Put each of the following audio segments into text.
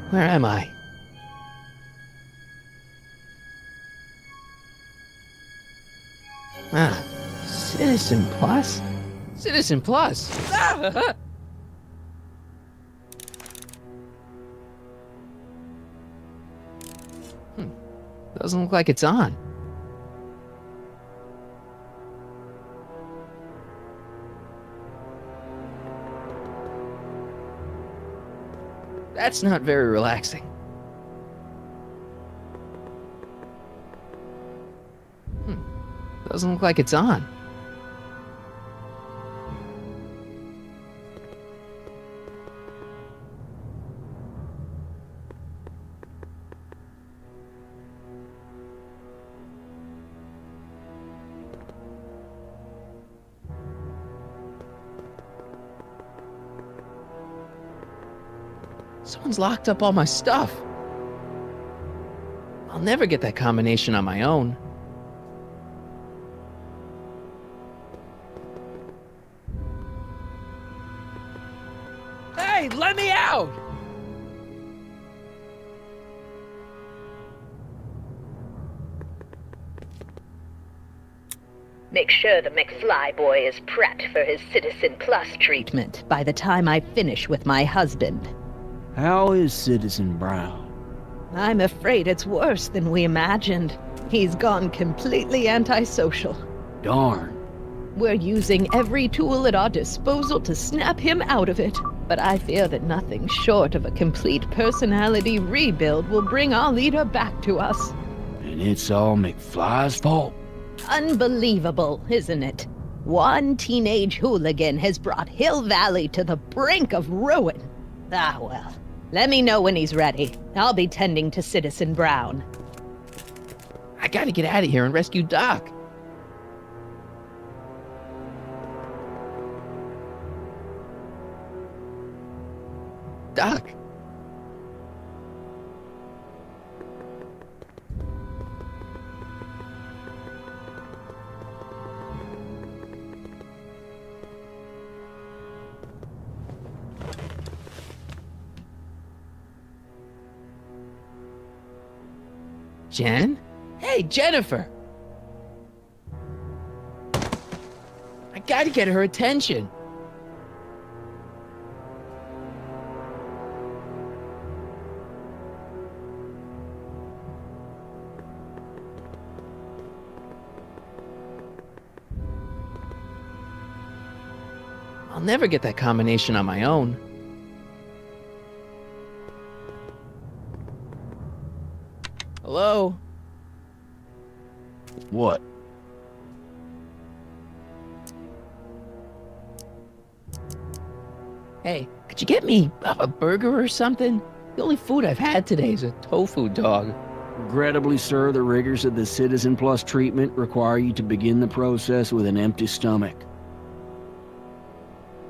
Where am I? Ah, Citizen Plus? Citizen Plus! Ah! Doesn't look like it's on. That's not very relaxing. Doesn't look like it's on. Someone's locked up all my stuff. I'll never get that combination on my own. Hey, let me out! Make sure the McFly boy is prepped for his Citizen Plus treatment by the time I finish with my husband. How is Citizen Brown? I'm afraid it's worse than we imagined. He's gone completely antisocial. Darn. We're using every tool at our disposal to snap him out of it. But I fear that nothing short of a complete personality rebuild will bring our leader back to us. And it's all McFly's fault? Unbelievable, isn't it? One teenage hooligan has brought Hill Valley to the brink of ruin. Ah, well. Let me know when he's ready. I'll be tending to Citizen Brown. I gotta get out of here and rescue Doc. Doc. Jen? Hey, Jennifer! I gotta get her attention. I'll never get that combination on my own. Hello? What? Hey, could you get me a burger or something? The only food I've had today is a tofu dog. Regrettably, sir, the rigors of the Citizen Plus treatment require you to begin the process with an empty stomach.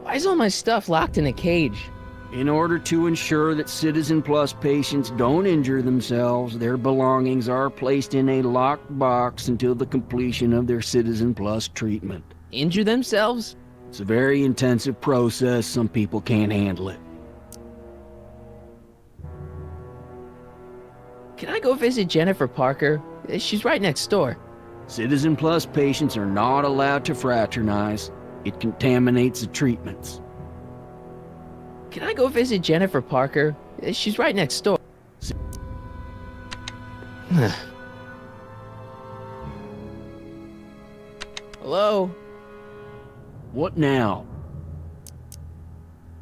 Why is all my stuff locked in a cage? In order to ensure that Citizen Plus patients don't injure themselves, their belongings are placed in a locked box until the completion of their Citizen Plus treatment. Injure themselves? It's a very intensive process. Some people can't handle it. Can I go visit Jennifer Parker? She's right next door. Citizen Plus patients are not allowed to fraternize. It contaminates the treatments. Can I go visit Jennifer Parker? She's right next door. Hello? What now?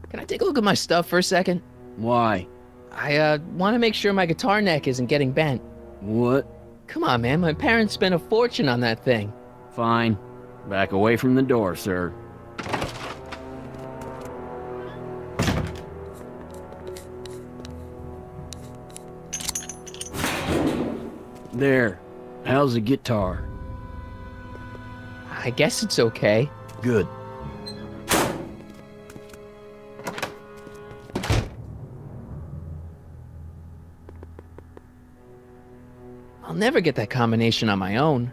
Can I take a look at my stuff for a second? Why? I want to make sure my guitar neck isn't getting bent. What? Come on, man. My parents spent a fortune on that thing. Fine. Back away from the door, sir. There. How's the guitar? I guess it's okay. Good. I'll never get that combination on my own.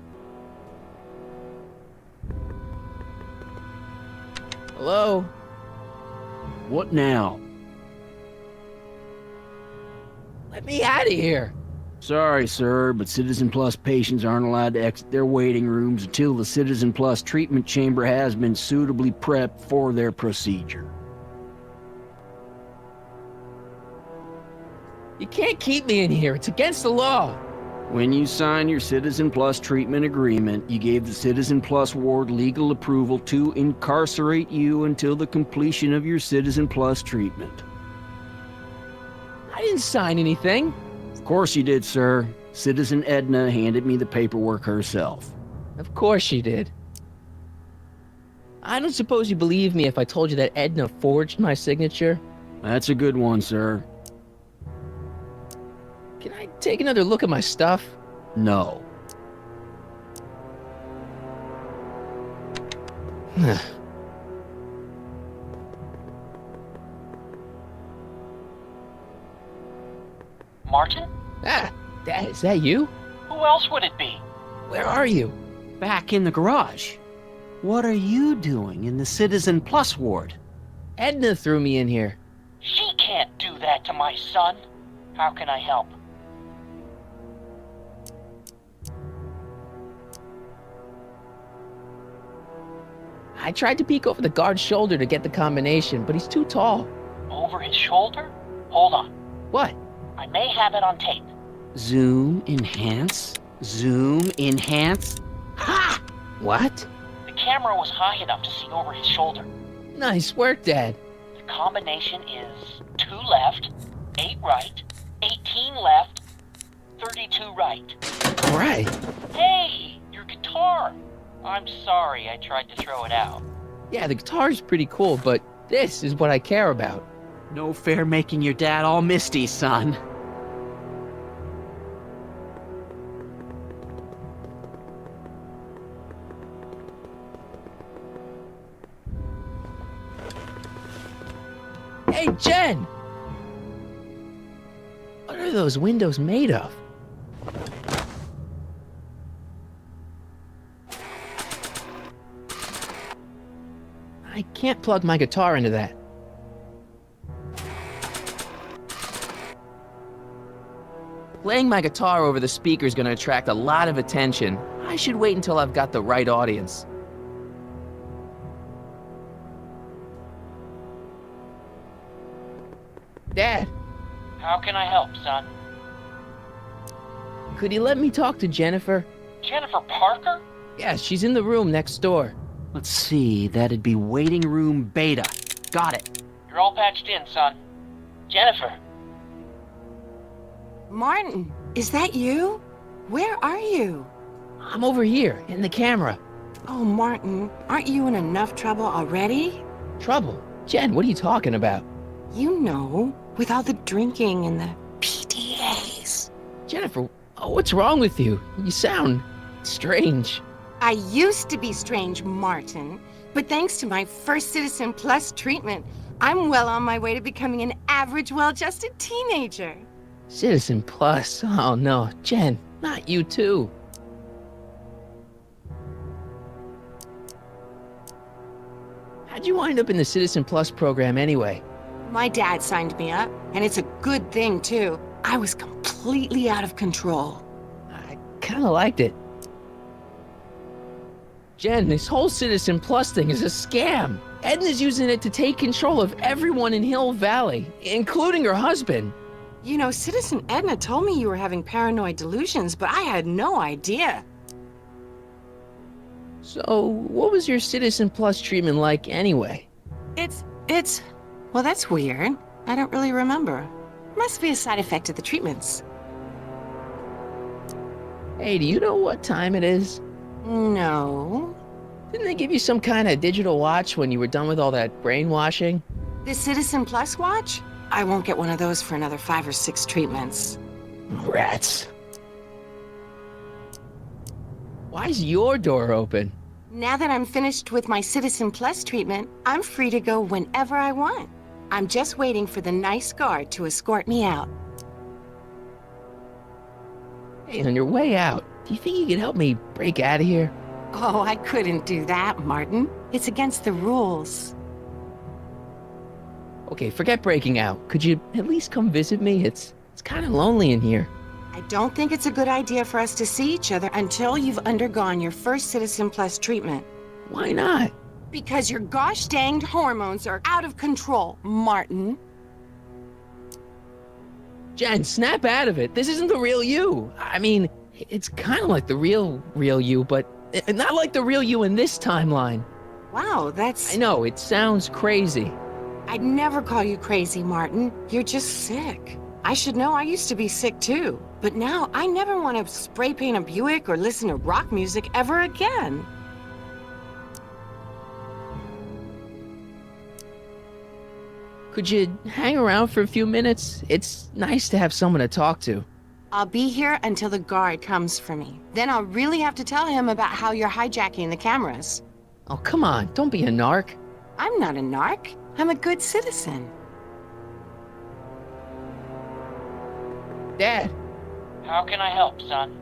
Hello? What now? Let me out of here. Sorry, sir, but Citizen Plus patients aren't allowed to exit their waiting rooms until the Citizen Plus treatment chamber has been suitably prepped for their procedure. You can't keep me in here. It's against the law. When you signed your Citizen Plus treatment agreement, you gave the Citizen Plus ward legal approval to incarcerate you until the completion of your Citizen Plus treatment. I didn't sign anything. Of course you did, sir. Citizen Edna handed me the paperwork herself. Of course she did. I don't suppose you believe me if I told you that Edna forged my signature? That's a good one, sir. Can I take another look at my stuff? No. Martin? Dad, is that you? Who else would it be? Where are you? Back in the garage. What are you doing in the Citizen Plus ward? Edna threw me in here. She can't do that to my son. How can I help? I tried to peek over the guard's shoulder to get the combination, but he's too tall. Over his shoulder? Hold on. What? I may have it on tape. Zoom, enhance, zoom, enhance. Ha! What? The camera was high enough to see over his shoulder. Nice work, Dad. The combination is 2 left, 8 right, 18 left, 32 right. All right. Hey, your guitar! I'm sorry I tried to throw it out. Yeah, the guitar's pretty cool, but this is what I care about. No fair making your dad all misty, son. Hey, Jen! What are those windows made of? I can't plug my guitar into that. Playing my guitar over the speaker is going to attract a lot of attention. I should wait until I've got the right audience. Dad, How can I help, son? could you let me talk to Jennifer? Jennifer Parker? Yeah, she's in the room next door. Let's see, that'd be waiting room beta. Got it. You're all patched in, son. Jennifer. Martin, is that you? Where are you? I'm over here, in the camera. Oh, Martin, aren't you in enough trouble already? Trouble? Jen, what are you talking about? You know, with all the drinking and the PTAs. Jennifer, what's wrong with you? You sound strange. I used to be strange, Martin, but thanks to my first Citizen Plus treatment, I'm well on my way to becoming an average, well-adjusted teenager. Citizen Plus? Oh no, Jen, not you too. How'd you wind up in the Citizen Plus program anyway? My dad signed me up, and it's a good thing, too. I was completely out of control. I kinda liked it. Jen, this whole Citizen Plus thing is a scam. Edna's using it to take control of everyone in Hill Valley, including her husband. You know, Citizen Edna told me you were having paranoid delusions, but I had no idea. So, what was your Citizen Plus treatment like anyway? Well, that's weird. I don't really remember. Must be a side effect of the treatments. Hey, do you know what time it is? No. Didn't they give you some kind of digital watch when you were done with all that brainwashing? The Citizen Plus watch? I won't get one of those for another 5 or 6 treatments. Rats. Why is your door open? Now that I'm finished with my Citizen Plus treatment, I'm free to go whenever I want. I'm just waiting for the nice guard to escort me out. Hey, on your way out, do you think you could help me break out of here? Oh, I couldn't do that, Martin. It's against the rules. Okay, forget breaking out. Could you at least come visit me? It's It's kind of lonely in here. I don't think it's a good idea for us to see each other until you've undergone your first Citizen Plus treatment. Why not? Because your gosh danged hormones are out of control, Martin. Jen, snap out of it. This isn't the real you. I mean, it's kind of like the real you, but not like the real you in this timeline. Wow, that's... I know, it sounds crazy. I'd never call you crazy, Martin. You're just sick. I should know, I used to be sick too. But now I never want to spray paint a Buick or listen to rock music ever again. Could you hang around for a few minutes? It's nice to have someone to talk to. I'll be here until the guard comes for me. Then I'll really have to tell him about how you're hijacking the cameras. Oh, come on, don't be a narc. I'm not a narc. I'm a good citizen. Dad, How can I help, son?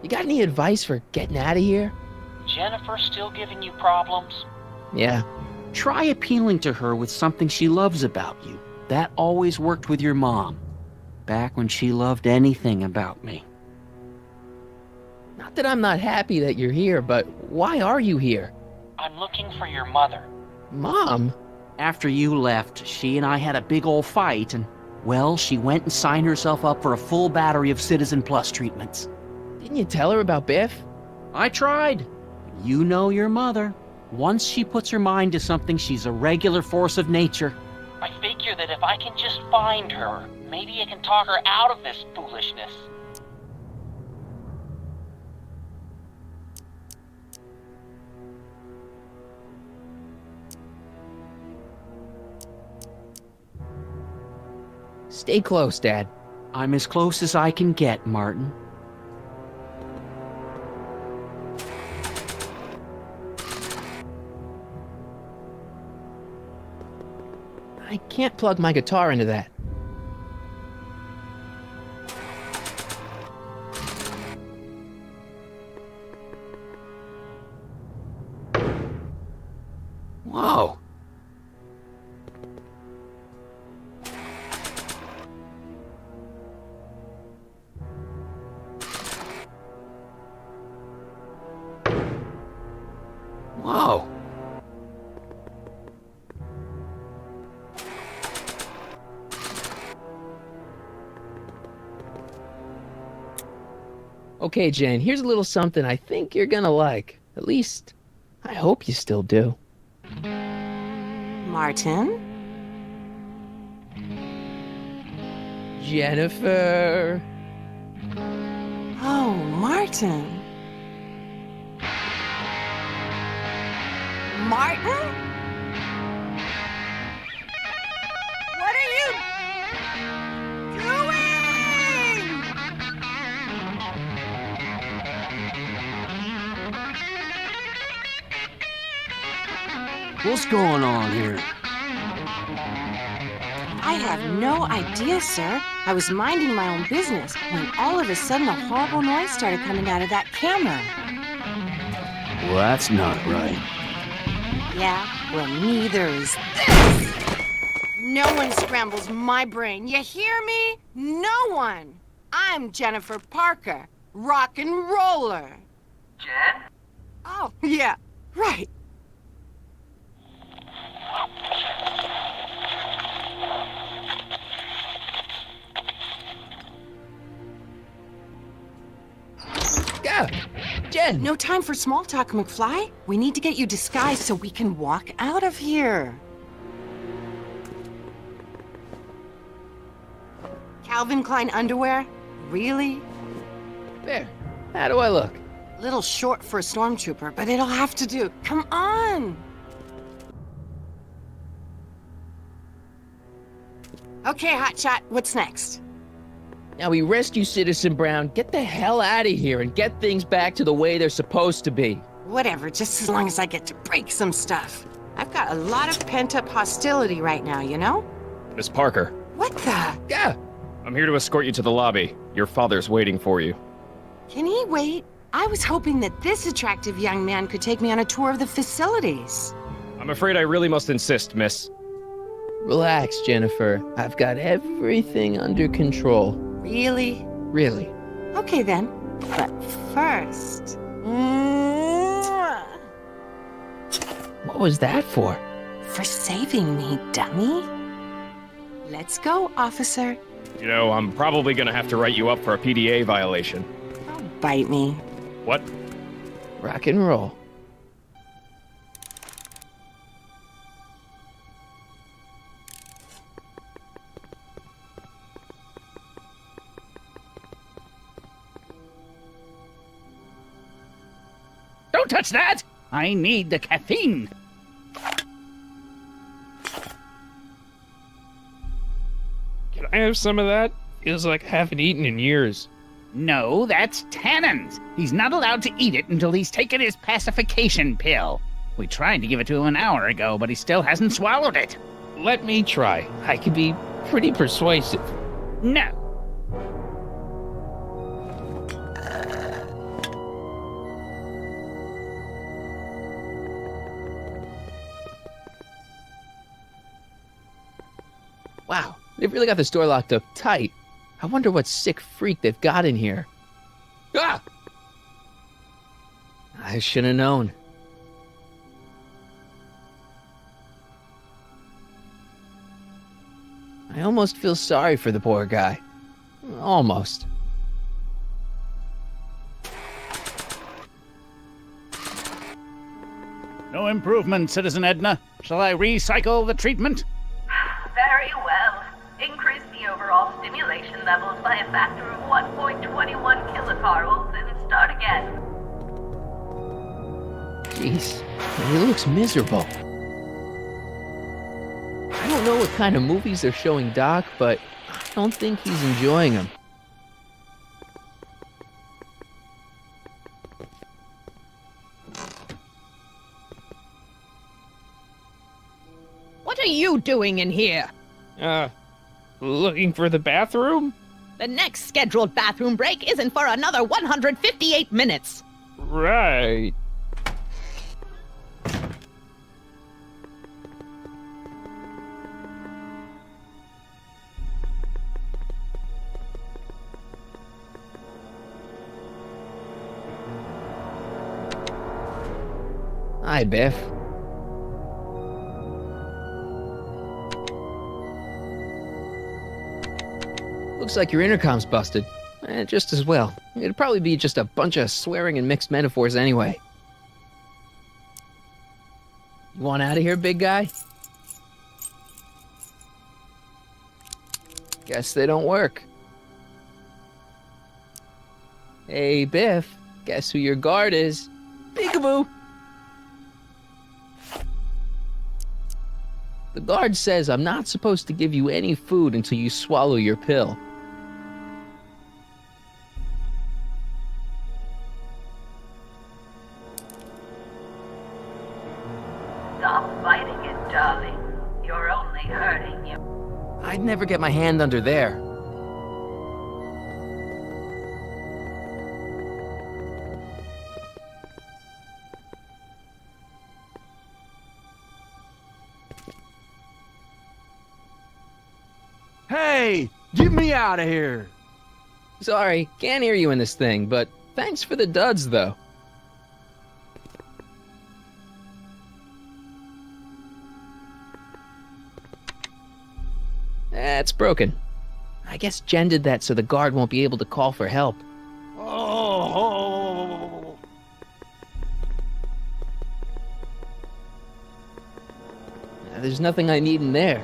you got any advice for getting out of here? Jennifer still giving you problems? Yeah. Try appealing to her with something she loves about you. That always worked with your mom. Back when she loved anything about me. Not that I'm not happy that you're here, but why are you here? I'm looking for your mother. Mom? After you left, she and I had a big old fight, and, well, she went and signed herself up for a full battery of Citizen Plus treatments. Didn't you tell her about Biff? I tried. You know your mother. Once she puts her mind to something, she's a regular force of nature. I figure that if I can just find her, maybe I can talk her out of this foolishness. Stay close, Dad. I'm as close as I can get, Martin. I can't plug my guitar into that. Whoa. Whoa. Okay, Jen, here's a little something I think you're gonna like. At least, I hope you still do. Martin? Jennifer. Oh, Martin. Martin? What are you doing? What's going on here? I have no idea, sir. I was minding my own business when all of a sudden a horrible noise started coming out of that camera. Well, that's not right. Yeah, well, neither is this. No one scrambles my brain. You hear me? No one. I'm Jennifer Parker, rock and roller. Jen? Oh, yeah, right. Yeah, Jen. No time for small talk, McFly. We need to get you disguised so we can walk out of here. Calvin Klein underwear? Really? There. How do I look? Little short for a stormtrooper, but it'll have to do. Come on! Okay, Hotshot, what's next? Now we rescue Citizen Brown, get the hell out of here, and get things back to the way they're supposed to be. Whatever, just as long as I get to break some stuff. I've got a lot of pent-up hostility right now, you know? Miss Parker, What the? Yeah. I'm here to escort you to the lobby. Your father's waiting for you. Can he wait? I was hoping that this attractive young man could take me on a tour of the facilities. I'm afraid I really must insist, miss. Relax, Jennifer. I've got everything under control. Really? Really. Okay then. But first... Mwah! What was that for? For saving me, dummy. Let's go, officer. You know, I'm probably gonna have to write you up for a PDA violation. Don't bite me. What? Rock and roll. Don't touch that! I need the caffeine. Can I have some of that? Feels like I haven't eaten in years. No, that's tannins. He's not allowed to eat it until he's taken his pacification pill. We tried to give it to him an hour ago, but he still hasn't swallowed it. Let me try. I can be pretty persuasive. No. Wow, they've really got the store locked up tight. I wonder what sick freak they've got in here. Ah! I should have known. I almost feel sorry for the poor guy. Almost. No improvement, Citizen Edna. Shall I recycle the treatment? Very well. Increase the overall stimulation levels by a factor of 1.21 kilocalories and start again. Jeez, he looks miserable. I don't know what kind of movies they're showing Doc, but I don't think he's enjoying them. What are you doing in here? Looking for the bathroom? The next scheduled bathroom break isn't for another 158 minutes. Right. Hi, Biff. Looks like your intercom's busted. Just as well. It'd probably be just a bunch of swearing and mixed metaphors anyway. You want out of here, big guy? Guess they don't work. Hey, Biff. Guess who your guard is? Peekaboo! The guard says I'm not supposed to give you any food until you swallow your pill. Stop fighting it, darling. You're only hurting you. I'd never get my hand under there. Hey, get me out of here. Sorry, can't hear you in this thing, but thanks for the duds, though. It's broken. I guess Jen did that so the guard won't be able to call for help. Oh. There's nothing I need in there.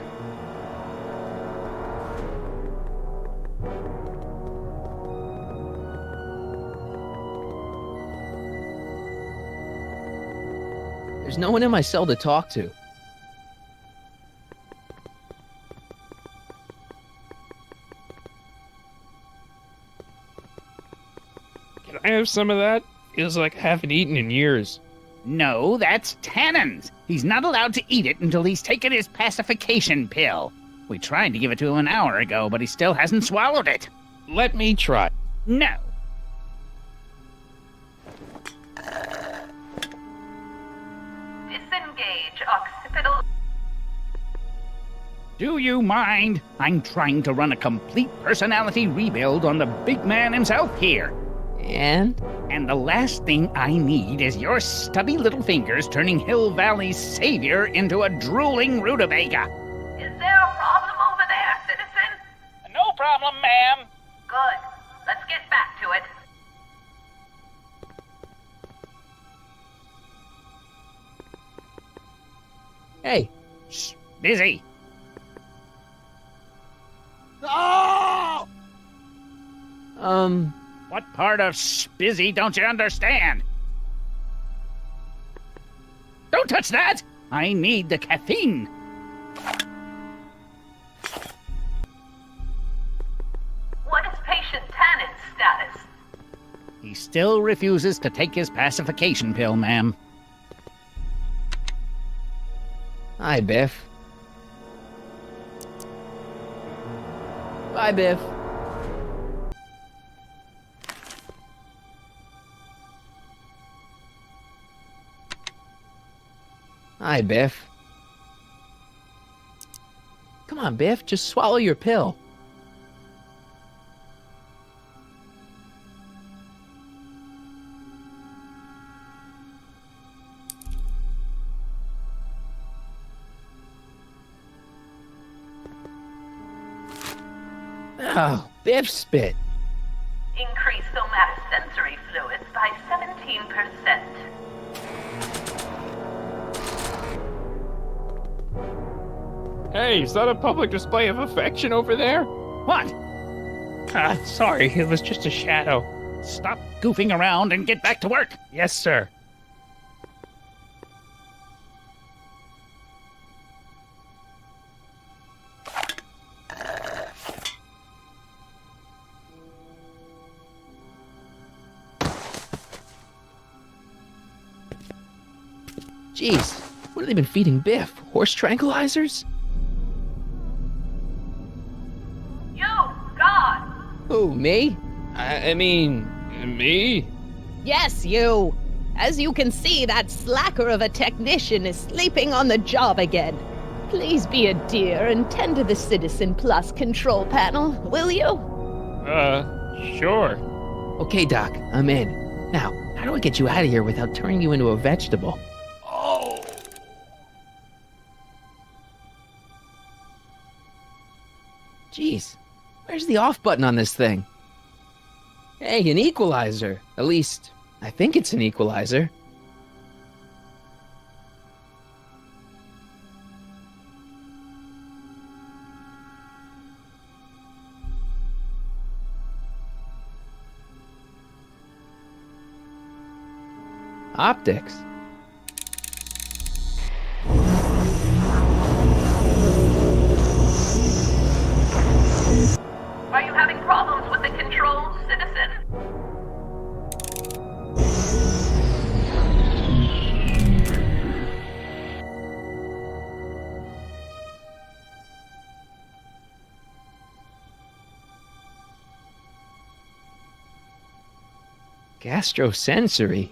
There's no one in my cell to talk to. Can I have some of that? Feels like I haven't eaten in years. No, that's tannins. He's not allowed to eat it until he's taken his pacification pill. We tried to give it to him an hour ago, but he still hasn't swallowed it. Let me try. No. Disengage occipital. Do you mind? I'm trying to run a complete personality rebuild on the big man himself here. And? And the last thing I need is your stubby little fingers turning Hill Valley's savior into a drooling rutabaga. Is there a problem over there, citizen? No problem, ma'am. Good. Let's get back to it. Hey, Shh, busy. What part of busy don't you understand? Don't touch that! I need the caffeine. What is patient Tannen's status? He still refuses to take his pacification pill, ma'am. hi, Biff. Bye, Biff. Hi, Biff. Come on, Biff, just swallow your pill. Oh, Biff spit. Increase somatosensory fluids by 17%. Hey, is that a public display of affection over there? What? Sorry, it was just a shadow. Stop goofing around and get back to work. Yes, sir. Jeez, what have they been feeding Biff? Horse tranquilizers? You, God! Who, me? I mean, me? Yes, you. As you can see, that slacker of a technician is sleeping on the job again. Please be a dear and tend to the Citizen Plus control panel, will you? Sure. Okay, Doc, I'm in. Now, how do I get you out of here without turning you into a vegetable? Jeez, where's the off button on this thing? Hey, an equalizer. At least, I think it's an equalizer. Optics. Are you having problems with the controls, citizen? Gastrosensory.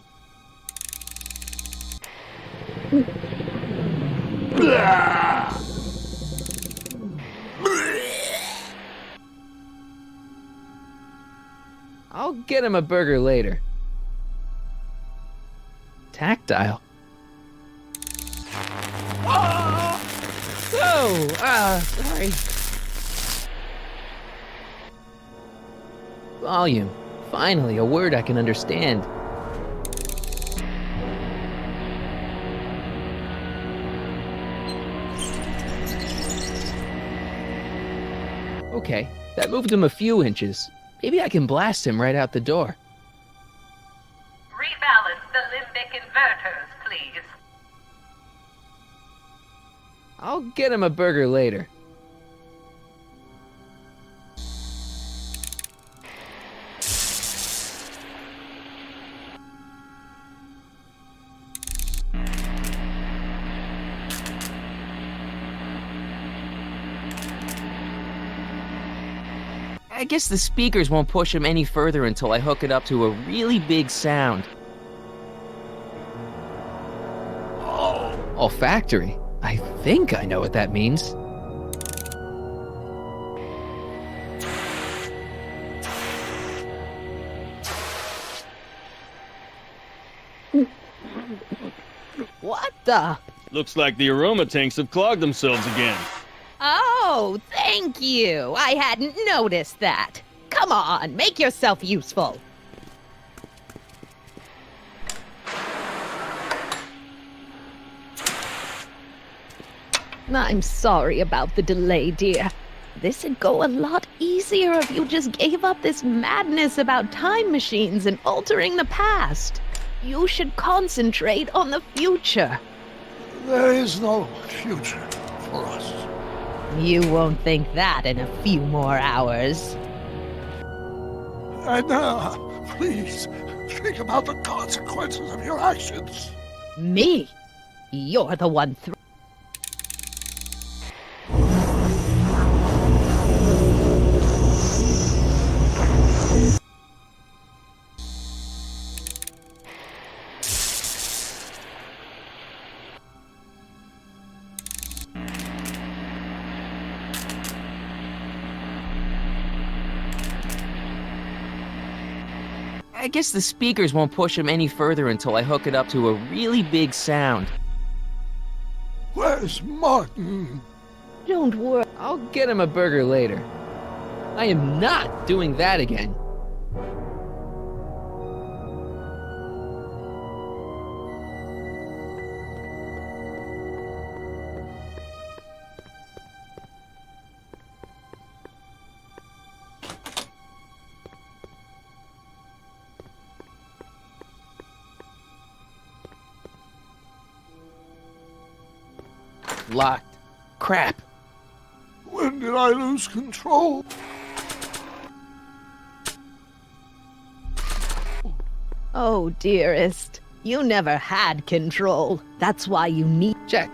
I'll get him a burger later. Tactile. Sorry. Volume. Finally, a word I can understand. Okay, that moved him a few inches. Maybe I can blast him right out the door. Rebalance the limbic inverters, please. I'll get him a burger later. I guess the speakers won't push him any further until I hook it up to a really big sound. Olfactory? I think I know what that means. the... Looks like the aroma tanks have clogged themselves again. Oh, thank you. I hadn't noticed that. Come on, make yourself useful. I'm sorry about the delay, dear. This'd go a lot easier if you just gave up this madness about time machines and altering the past. You should concentrate on the future. There is no future for us. You won't think that in a few more hours. Edna, please, think about the consequences of your actions. Me? You're the one I guess the speakers won't push him any further until I hook it up to a really big sound. Where's Martin? Don't worry. I'll get him a burger later. I am not doing that again. Locked. Crap. When did I lose control? Oh, dearest. You never had control. That's why you need... Check.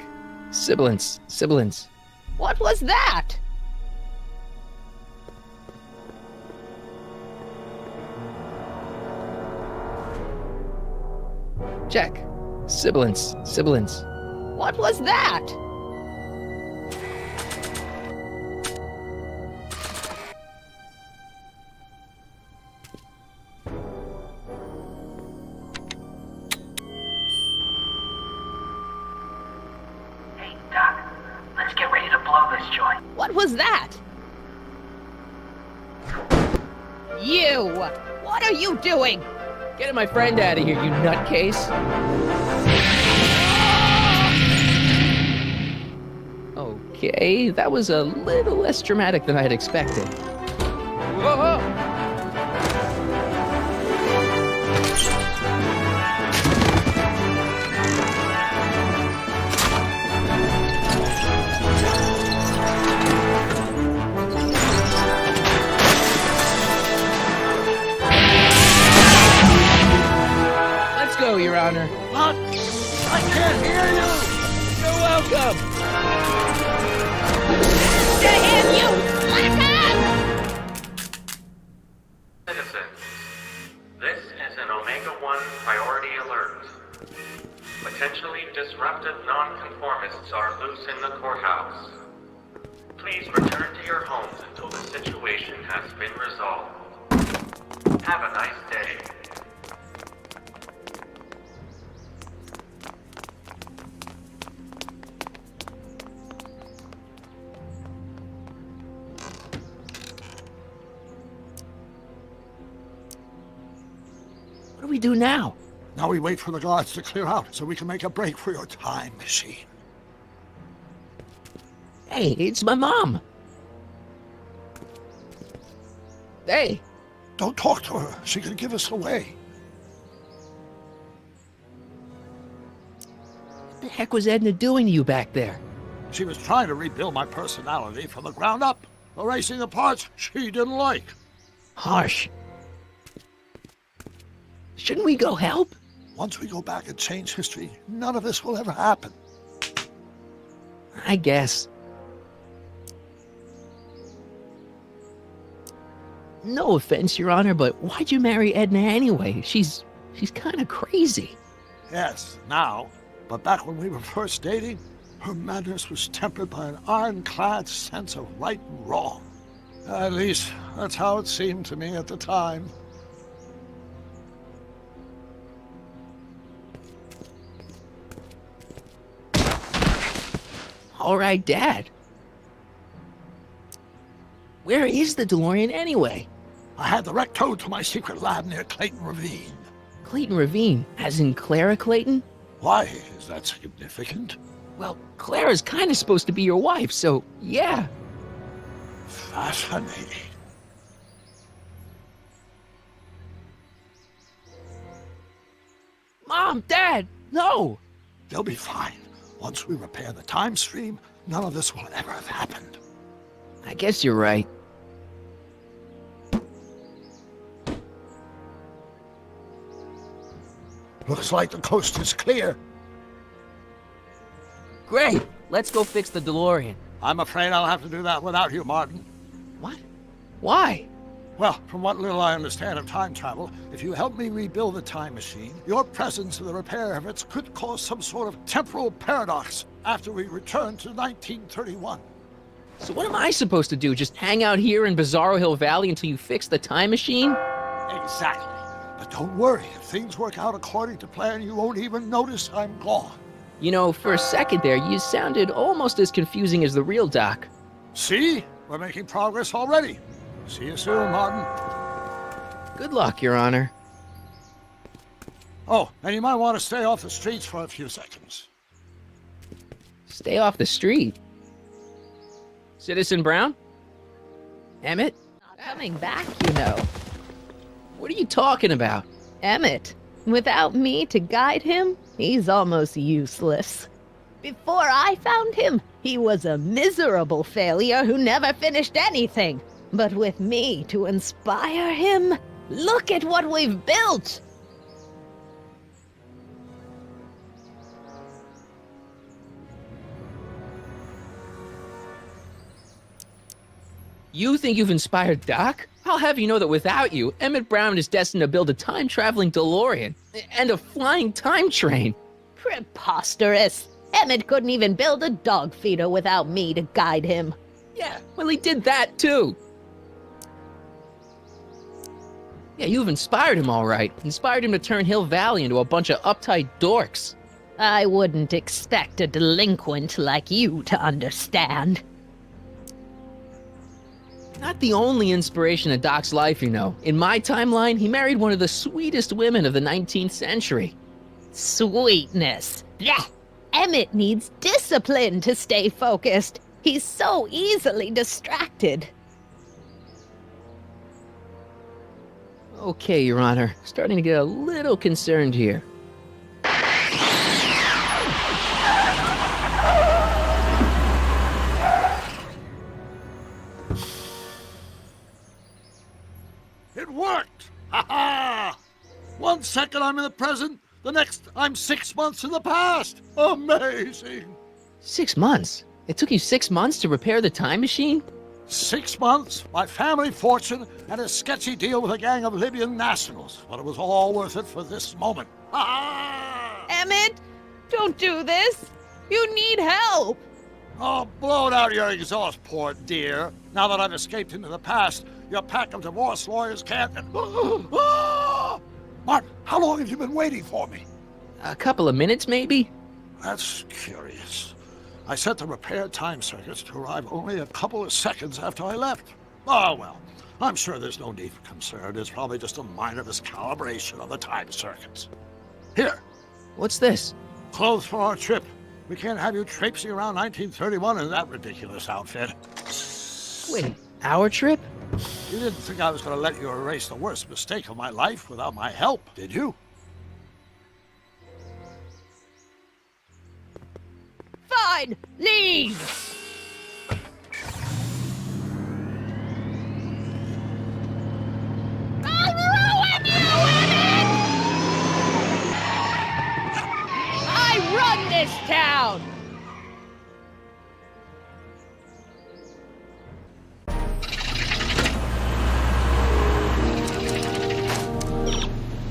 Sibilance. Sibilance. What was that? Check. Sibilance. Sibilance. What was that? Hey, Doc, let's get ready to blow this joint. What was that? You! What are you doing? Get my friend out of here, you nutcase. Okay, that was a little less dramatic than I had expected. Whoa! Let's go, Your Honor. What? I can't hear you! You're welcome! To him, you slacker! Citizens, this is an Omega-1 priority alert. Potentially disruptive nonconformists are loose in the courthouse. Please return to your homes until the situation has been resolved. Have a nice day. What do we do now? Now we wait for the guards to clear out so we can make a break for your time machine. Hey, it's my mom. Hey. Don't talk to her. She could give us away. What the heck was Edna doing to you back there? She was trying to rebuild my personality from the ground up, erasing the parts she didn't like. Harsh. Shouldn't we go help? Once we go back and change history, none of this will ever happen. I guess. No offense, Your Honor, but why'd you marry Edna anyway? She's kind of crazy. Yes, now. But back when we were first dating, her madness was tempered by an ironclad sense of right and wrong. At least, that's how it seemed to me at the time. All right, Dad. Where is the DeLorean anyway? I had the wreck towed to my secret lab near Clayton Ravine. Clayton Ravine, as in Clara Clayton? Why is that significant? Well, Clara's kind of supposed to be your wife, so yeah. Fascinating. Mom, Dad, no! They'll be fine. Once we repair the time stream, none of this will ever have happened. I guess you're right. Looks like the coast is clear. Great! Let's go fix the DeLorean. I'm afraid I'll have to do that without you, Martin. What? Why? Well, from what little I understand of time travel, if you help me rebuild the time machine, your presence in the repair efforts could cause some sort of temporal paradox after we return to 1931. So what am I supposed to do? Just hang out here in Bizarro Hill Valley until you fix the time machine? Exactly. But don't worry, if things work out according to plan, you won't even notice I'm gone. You know, for a second there, you sounded almost as confusing as the real Doc. See? We're making progress already. See you soon, Martin. Good luck, Your Honor. Oh, and you might want to stay off the streets for a few seconds. Stay off the street? Citizen Brown? Emmett? Not coming back, you know. What are you talking about? Emmett. Without me to guide him, he's almost useless. Before I found him, he was a miserable failure who never finished anything. But with me to inspire him, look at what we've built! You think you've inspired Doc? I'll have you know that without you, Emmett Brown is destined to build a time-traveling DeLorean and a flying time train. Preposterous! Emmett couldn't even build a dog feeder without me to guide him. Yeah, well, he did that too. Yeah, you've inspired him all right. Inspired him to turn Hill Valley into a bunch of uptight dorks. I wouldn't expect a delinquent like you to understand. Not the only inspiration of Doc's life, you know. In my timeline, he married one of the sweetest women of the 19th century. Sweetness. Yeah. Emmett needs discipline to stay focused. He's so easily distracted. Okay, Your Honor. Starting to get a little concerned here. It worked! Ha ha! 1 second I'm in the present, the next I'm 6 months in the past! Amazing! 6 months? It took you 6 months to repair the time machine? 6 months, my family fortune, and a sketchy deal with a gang of Libyan nationals. But it was all worth it for this moment. Ha ha! Emmett, don't do this. You need help. Oh, blow it out your exhaust, poor dear. Now that I've escaped into the past, your pack of divorce lawyers can't... Martin, how long have you been waiting for me? A couple of minutes, maybe? That's curious. I set the repair time circuits to arrive only a couple of seconds after I left. Oh, well, I'm sure there's no need for concern. It's probably just a minor miscalibration of the time circuits. Here. What's this? Clothes for our trip. We can't have you traipsing around 1931 in that ridiculous outfit. Wait, our trip? You didn't think I was going to let you erase the worst mistake of my life without my help, did you? Fine, leave! I'll ruin you, Emmett! I run this town!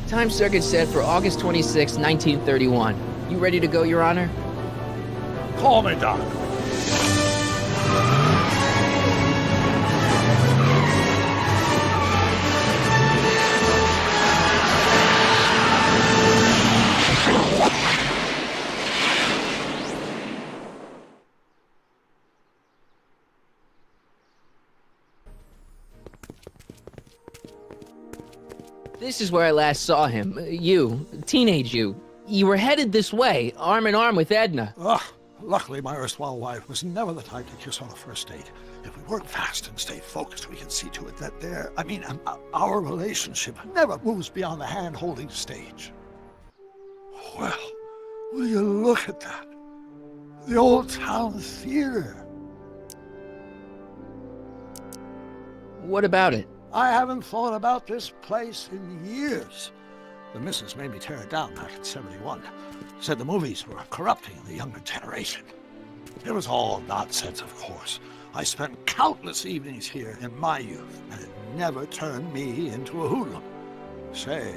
Time circuit set for August 26, 1931. You ready to go, Your Honor? Call me, Doc. This is where I last saw him. You, teenage you. You were headed this way, arm in arm with Edna. Ugh. Luckily, my erstwhile wife was never the type to kiss on a first date. If we work fast and stay focused, we can see to it that our relationship never moves beyond the hand-holding stage. Well, will you look at that? The old town theater. What about it? I haven't thought about this place in years. The missus made me tear it down back in '71. Said the movies were corrupting the younger generation. It was all nonsense, of course. I spent countless evenings here in my youth, and it never turned me into a hoodlum. Say,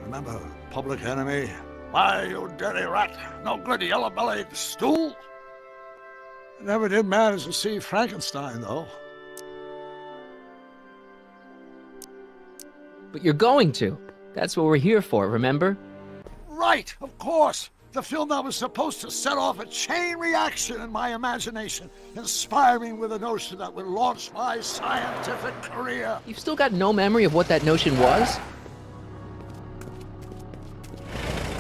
remember Public Enemy? Why, you dirty rat, no good yellow-bellied stool? I never did manage to see Frankenstein, though. But you're going to. That's what we're here for, remember? Right, of course. The film that was supposed to set off a chain reaction in my imagination, inspiring with a notion that would launch my scientific career. You've still got no memory of what that notion was?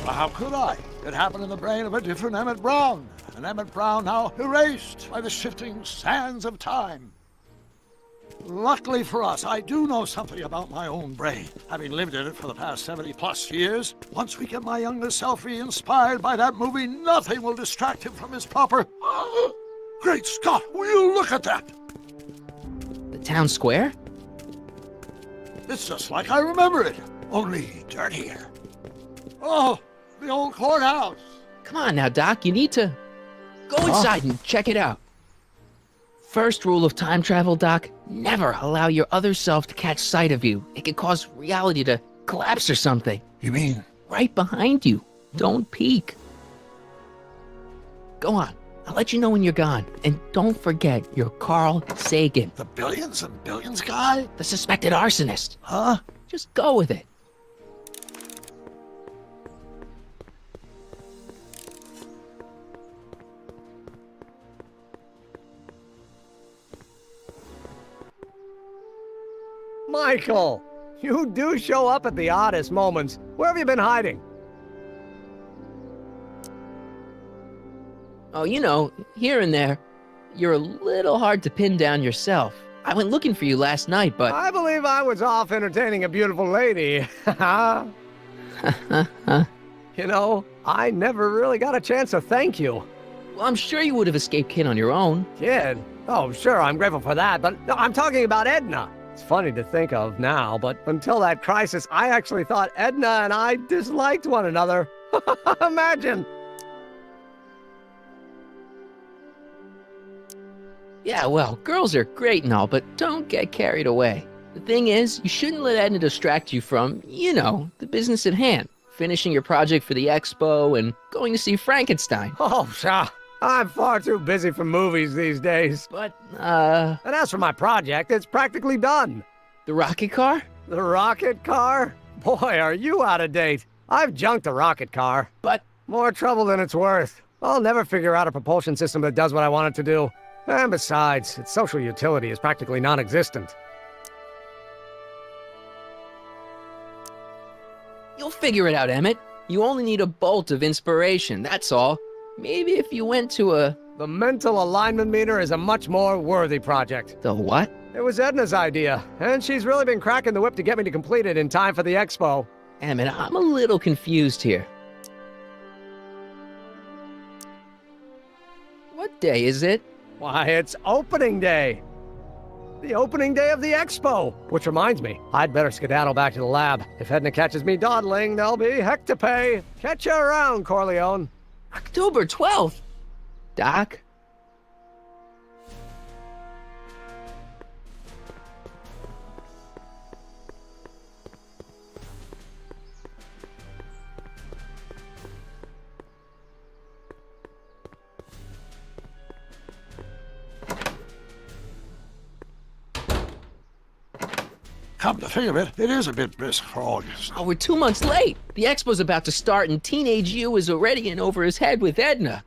Well, how could I? It happened in the brain of a different Emmett Brown. An Emmett Brown now erased by the shifting sands of time. Luckily for us, I do know something about my own brain, having lived in it for the past 70+ years. Once we get my younger self re-inspired by that movie, nothing will distract him from his proper... Great Scott, will you look at that? The town square? It's just like I remember it, only dirtier. Oh, the old courthouse. Come on now, Doc, you need to... Go inside and check it out. First rule of time travel, Doc, never allow your other self to catch sight of you. It could cause reality to collapse or something. You mean? Right behind you. Don't peek. Go on. I'll let you know when you're gone. And don't forget, you're Carl Sagan. The billions and billions guy? The suspected arsonist. Huh? Just go with it. Michael, you do show up at the oddest moments. Where have you been hiding? Oh, you know, here and there. You're a little hard to pin down yourself. I went looking for you last night, but... I believe I was off entertaining a beautiful lady. You know, I never really got a chance to thank you. Well, I'm sure you would have escaped Kid on your own. Kid? Oh, sure, I'm grateful for that, but no, I'm talking about Edna. It's funny to think of now, but until that crisis, I actually thought Edna and I disliked one another. Imagine! Yeah, well, girls are great and all, but don't get carried away. The thing is, you shouldn't let Edna distract you from, you know, the business at hand. Finishing your project for the expo and going to see Frankenstein. Oh, pshaw. I'm far too busy for movies these days. But, And as for my project, it's practically done. The rocket car? The rocket car? Boy, are you out of date. I've junked the rocket car. But... More trouble than it's worth. I'll never figure out a propulsion system that does what I want it to do. And besides, its social utility is practically non-existent. You'll figure it out, Emmett. You only need a bolt of inspiration, that's all. Maybe if you went to a... The mental alignment meter is a much more worthy project. The what? It was Edna's idea, and she's really been cracking the whip to get me to complete it in time for the expo. Emmett, I'm a little confused here. What day is it? Why, it's opening day. The opening day of the expo. Which reminds me, I'd better skedaddle back to the lab. If Edna catches me dawdling, there'll be heck to pay. Catch you around, Corleone. October 12th. Doc? Come to think of it, it is a bit brisk for August. Oh, we're 2 months late. The expo's about to start and teenage you is already in over his head with Edna.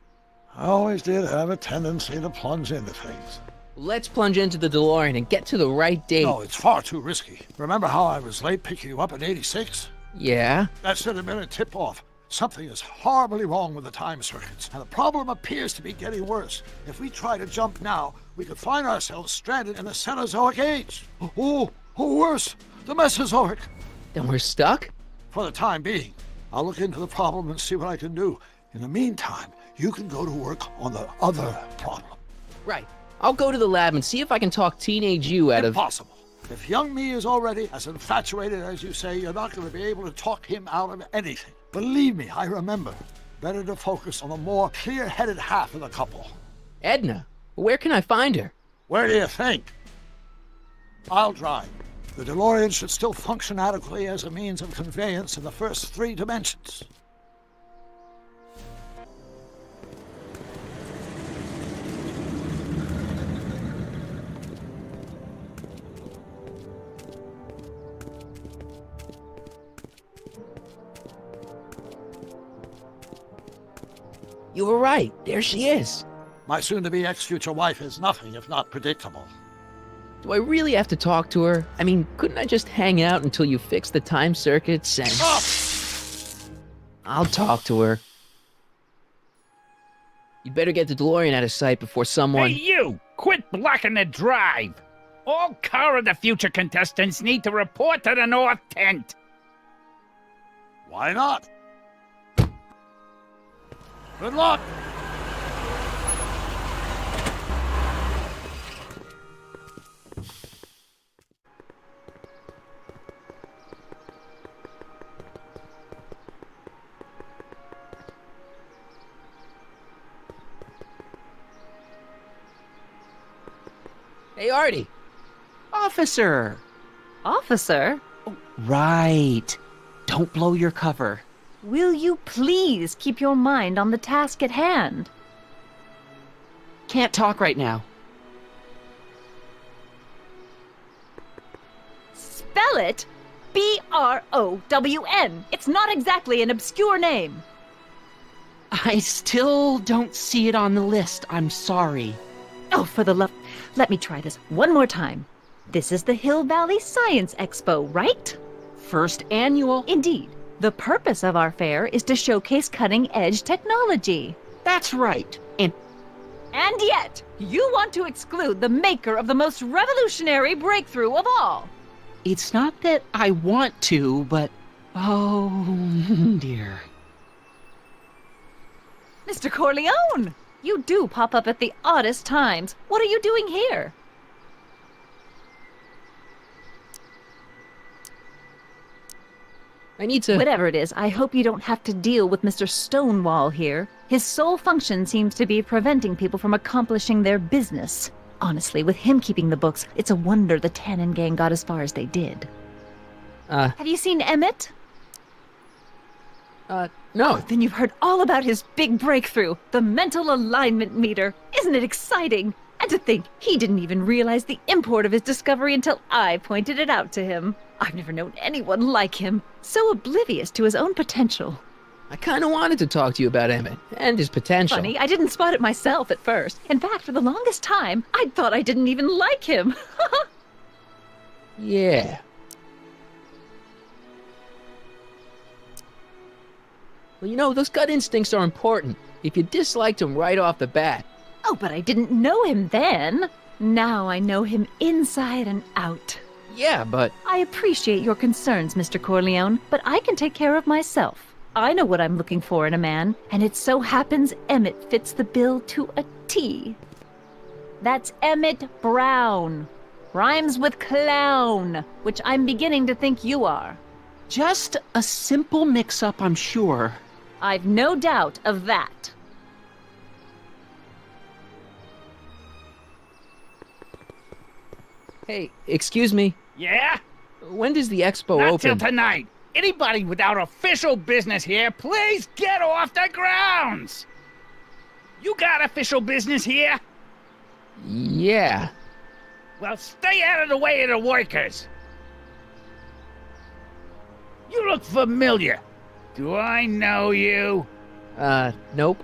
I always did have a tendency to plunge into things. Let's plunge into the DeLorean and get to the right date. No, it's far too risky. Remember how I was late picking you up in 86? Yeah? That should have been a tip-off. Something is horribly wrong with the time circuits, and the problem appears to be getting worse. If we try to jump now, we could find ourselves stranded in the Cenozoic age. Or worse, the Mesozoic. Then we're stuck? For the time being. I'll look into the problem and see what I can do. In the meantime, you can go to work on the other problem. Right. I'll go to the lab and see if I can talk teenage you out of... Impossible. If young me is already as infatuated as you say, you're not going to be able to talk him out of anything. Believe me, I remember. Better to focus on the more clear-headed half of the couple. Edna, where can I find her? Where do you think? I'll drive. The DeLorean should still function adequately as a means of conveyance in the first 3 dimensions. You were right. There she is. My soon-to-be ex-future wife is nothing if not predictable. Do I really have to talk to her? I mean, couldn't I just hang out until you fix the time circuits and... Stop! I'll talk to her. You'd better get the DeLorean out of sight before someone... Hey, you! Quit blocking the drive! All Car of the Future contestants need to report to the North Tent. Why not? Good luck! Hey, Artie. Officer. Officer? Right. Don't blow your cover. Will you please keep your mind on the task at hand? Can't talk right now. Spell it B-R-O-W-N. It's not exactly an obscure name. I still don't see it on the list. I'm sorry. Oh, for the love... Let me try this one more time. This is the Hill Valley Science Expo, right? First annual. Indeed. The purpose of our fair is to showcase cutting-edge technology. That's right. And yet, you want to exclude the maker of the most revolutionary breakthrough of all. It's not that I want to, but... Oh, dear. Mr. Corleone! You do pop up at the oddest times. What are you doing here? I need to... Whatever it is, I hope you don't have to deal with Mr. Stonewall here. His sole function seems to be preventing people from accomplishing their business. Honestly, with him keeping the books, it's a wonder the Tannen gang got as far as they did. Have you seen Emmett? No. Oh, then you've heard all about his big breakthrough, the mental alignment meter. Isn't it exciting? And to think, he didn't even realize the import of his discovery until I pointed it out to him. I've never known anyone like him, so oblivious to his own potential. I kind of wanted to talk to you about Emmett and his potential. Funny, I didn't spot it myself at first. In fact, for the longest time, I thought I didn't even like him. Yeah. Well, you know, those gut instincts are important. If you disliked him right off the bat. Oh, but I didn't know him then. Now I know him inside and out. Yeah, but... I appreciate your concerns, Mr. Corleone, but I can take care of myself. I know what I'm looking for in a man, and it so happens Emmett fits the bill to a T. That's Emmett Brown. Rhymes with clown, which I'm beginning to think you are. Just a simple mix-up, I'm sure. I've no doubt of that. Hey, excuse me. Yeah? When does the expo Not open? till tonight. Anybody without official business here, please get off the grounds! You got official business here? Yeah. Well, stay out of the way of the workers. You look familiar. Do I know you? Nope.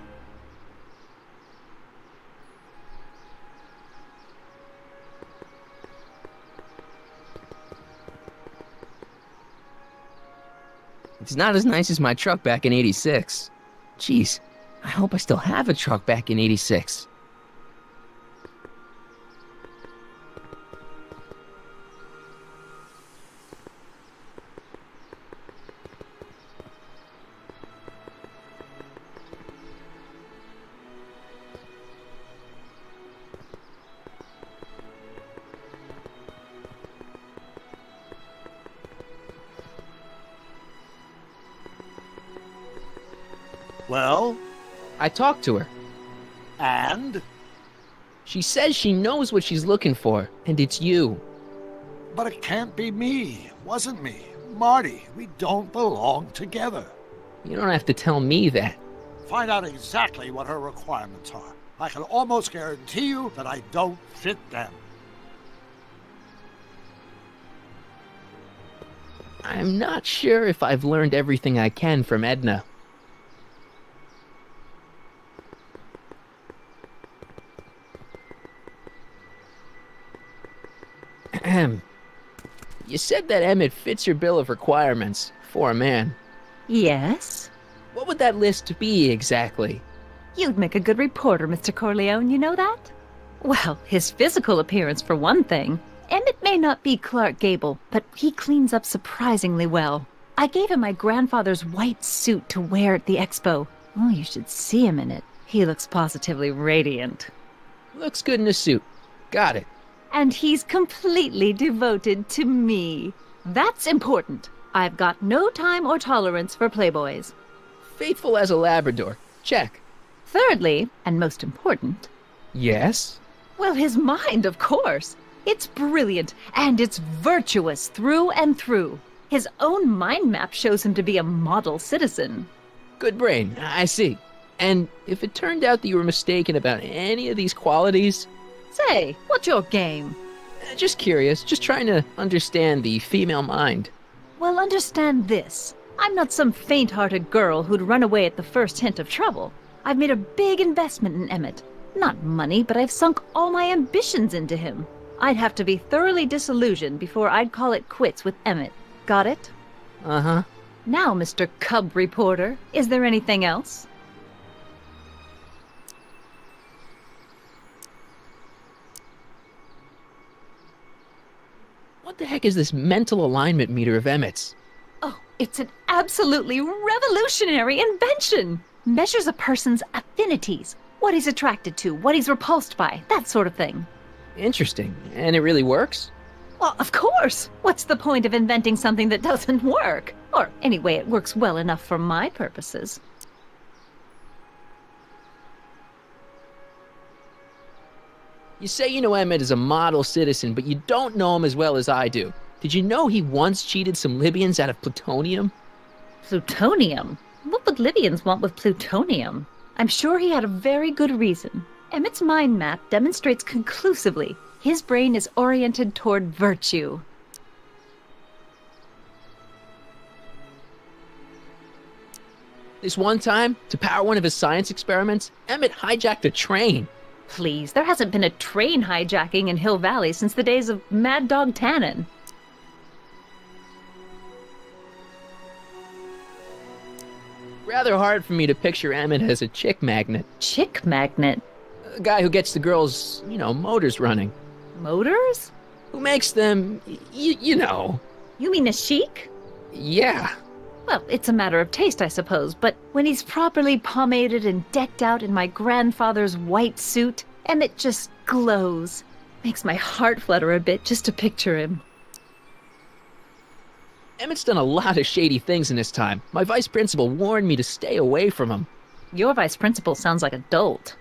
It's not as nice as my truck back in '86. Jeez, I hope I still have a truck back in '86. Well? I talked to her. And? She says she knows what she's looking for, and it's you. But it can't be me. Wasn't me. Marty, we don't belong together. You don't have to tell me that. Find out exactly what her requirements are. I can almost guarantee you that I don't fit them. I'm not sure if I've learned everything I can from Edna. You said that Emmett fits your bill of requirements for a man. Yes? What would that list be exactly? You'd make a good reporter, Mr. Corleone, you know that? Well, his physical appearance for one thing. Emmett may not be Clark Gable, but he cleans up surprisingly well. I gave him my grandfather's white suit to wear at the expo. Oh, you should see him in it. He looks positively radiant. Looks good in a suit. Got it. And he's completely devoted to me. That's important. I've got no time or tolerance for playboys. Faithful as a Labrador. Check. Thirdly, and most important... Yes? Well, his mind, of course. It's brilliant, and it's virtuous through and through. His own mind map shows him to be a model citizen. Good brain, I see. And if it turned out that you were mistaken about any of these qualities... Say, what's your game? Just curious, just trying to understand the female mind. Well, understand this. I'm not some faint-hearted girl who'd run away at the first hint of trouble. I've made a big investment in Emmett. Not money, but I've sunk all my ambitions into him. I'd have to be thoroughly disillusioned before I'd call it quits with Emmett. Got it? Uh-huh. Now, Mr. Cub Reporter, is there anything else? What the heck is this mental alignment meter of Emmett's? Oh, it's an absolutely revolutionary invention! Measures a person's affinities, what he's attracted to, what he's repulsed by, that sort of thing. Interesting. And it really works? Well, of course! What's the point of inventing something that doesn't work? Or, anyway, it works well enough for my purposes. You say you know Emmett is a model citizen, but you don't know him as well as I do. Did you know he once cheated some Libyans out of plutonium? Plutonium? What would Libyans want with plutonium? I'm sure he had a very good reason. Emmett's mind map demonstrates conclusively his brain is oriented toward virtue. This one time, to power one of his science experiments, Emmett hijacked a train. Please, there hasn't been a train hijacking in Hill Valley since the days of Mad Dog Tannen. Rather hard for me to picture Emmett as a chick magnet. Chick magnet? A guy who gets the girls, motors running. Motors? Who makes them, you know. You mean a chic? Yeah. Well, it's a matter of taste, I suppose, but when he's properly pomaded and decked out in my grandfather's white suit, Emmett just glows. Makes my heart flutter a bit just to picture him. Emmett's done a lot of shady things in his time. My vice principal warned me to stay away from him. Your vice principal sounds like a dolt.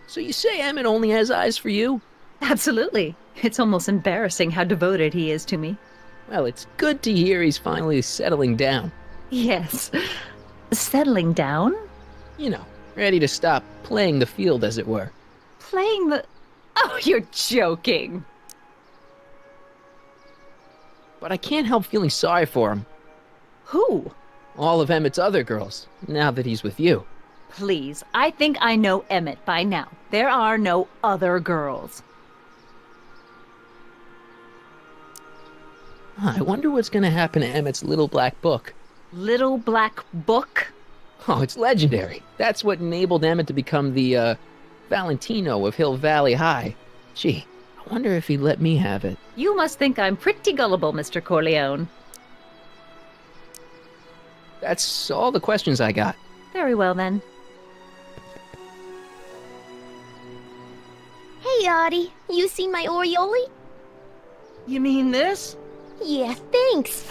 So you say Emmett only has eyes for you? Absolutely. It's almost embarrassing how devoted he is to me. Well, it's good to hear he's finally settling down. Yes. Settling down? Ready to stop playing the field, as it were. Playing the... Oh, you're joking. But I can't help feeling sorry for him. Who? All of Emmett's other girls, now that he's with you. Please, I think I know Emmett by now. There are no other girls. I wonder what's gonna happen to Emmett's little black book. Little black book? Oh, it's legendary. That's what enabled Emmett to become the, Valentino of Hill Valley High. Gee, I wonder if he'd let me have it. You must think I'm pretty gullible, Mr. Corleone. That's all the questions I got. Very well, then. Hey, Artie. You seen my Oriole? You mean this? Yeah, thanks.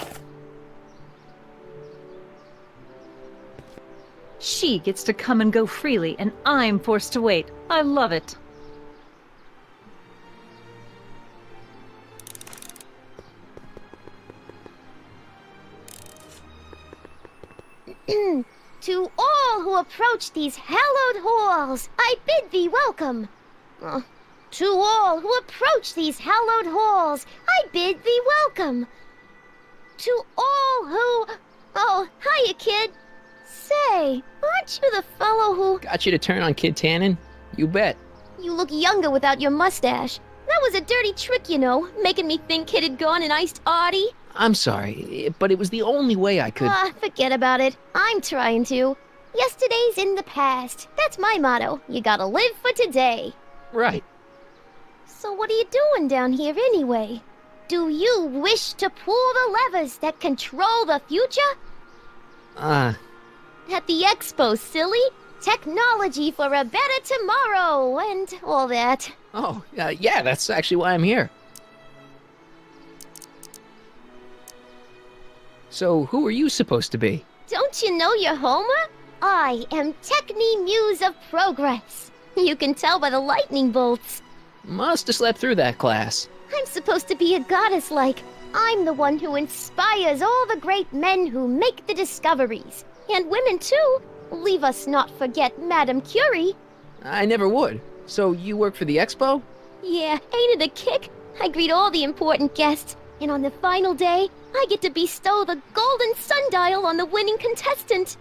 She gets to come and go freely, and I'm forced to wait. I love it. To all who approach these hallowed halls, I bid thee welcome. To all who approach these hallowed halls, I bid thee welcome. To all who... Oh, hiya, kid. Say, aren't you the fellow who... Got you to turn on Kid Tannen? You bet. You look younger without your mustache. That was a dirty trick, you know, making me think Kid had gone and iced Artie. I'm sorry, but it was the only way I could... Forget about it. I'm trying to. Yesterday's in the past. That's my motto. You gotta live for today. Right. So what are you doing down here anyway? Do you wish to pull the levers that control the future? At the expo, silly. Technology for a better tomorrow and all that. Oh, yeah, that's actually why I'm here. So, who are you supposed to be? Don't you know your Homer? I am Techni Muse of Progress. You can tell by the lightning bolts. Must have slept through that class. I'm supposed to be a goddess-like. I'm the one who inspires all the great men who make the discoveries. And women, too. Leave us not forget Madame Curie. I never would. So, you work for the expo? Yeah, ain't it a kick? I greet all the important guests. And on the final day, I get to bestow the golden sundial on the winning contestant.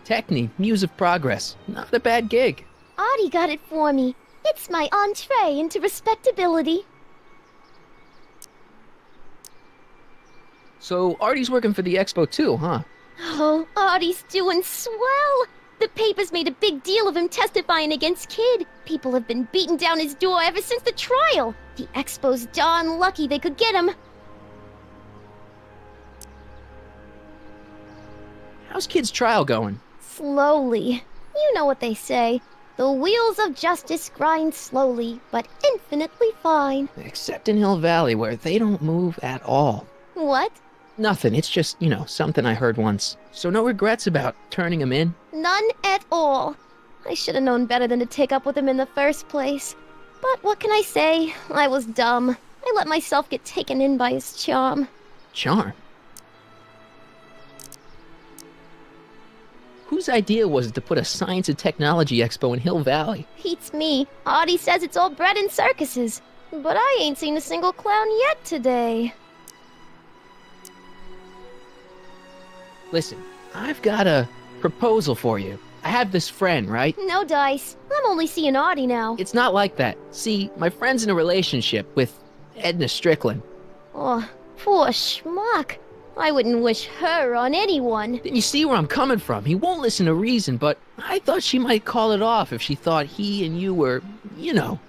Techni, Muse of Progress. Not a bad gig. Artie got it for me. It's my entree into respectability. So, Artie's working for the expo too, huh? Oh, Artie's doing swell. The papers made a big deal of him testifying against Kid. People have been beating down his door ever since the trial. The expo's darn lucky they could get him. How's Kid's trial going? Slowly. You know what they say. The wheels of justice grind slowly, but infinitely fine. Except in Hill Valley, where they don't move at all. What? Nothing. It's just, something I heard once. So no regrets about turning him in? None at all. I should have known better than to take up with him in the first place. But what can I say? I was dumb. I let myself get taken in by his charm. Charm? Whose idea was it to put a science and technology expo in Hill Valley? Beats me. Artie says it's all bred in circuses. But I ain't seen a single clown yet today. Listen, I've got a proposal for you. I have this friend, right? No dice. I'm only seeing Artie now. It's not like that. See, my friend's in a relationship with Edna Strickland. Oh, poor schmuck. I wouldn't wish her on anyone. Then you see where I'm coming from. He won't listen to reason, but I thought she might call it off if she thought he and you were,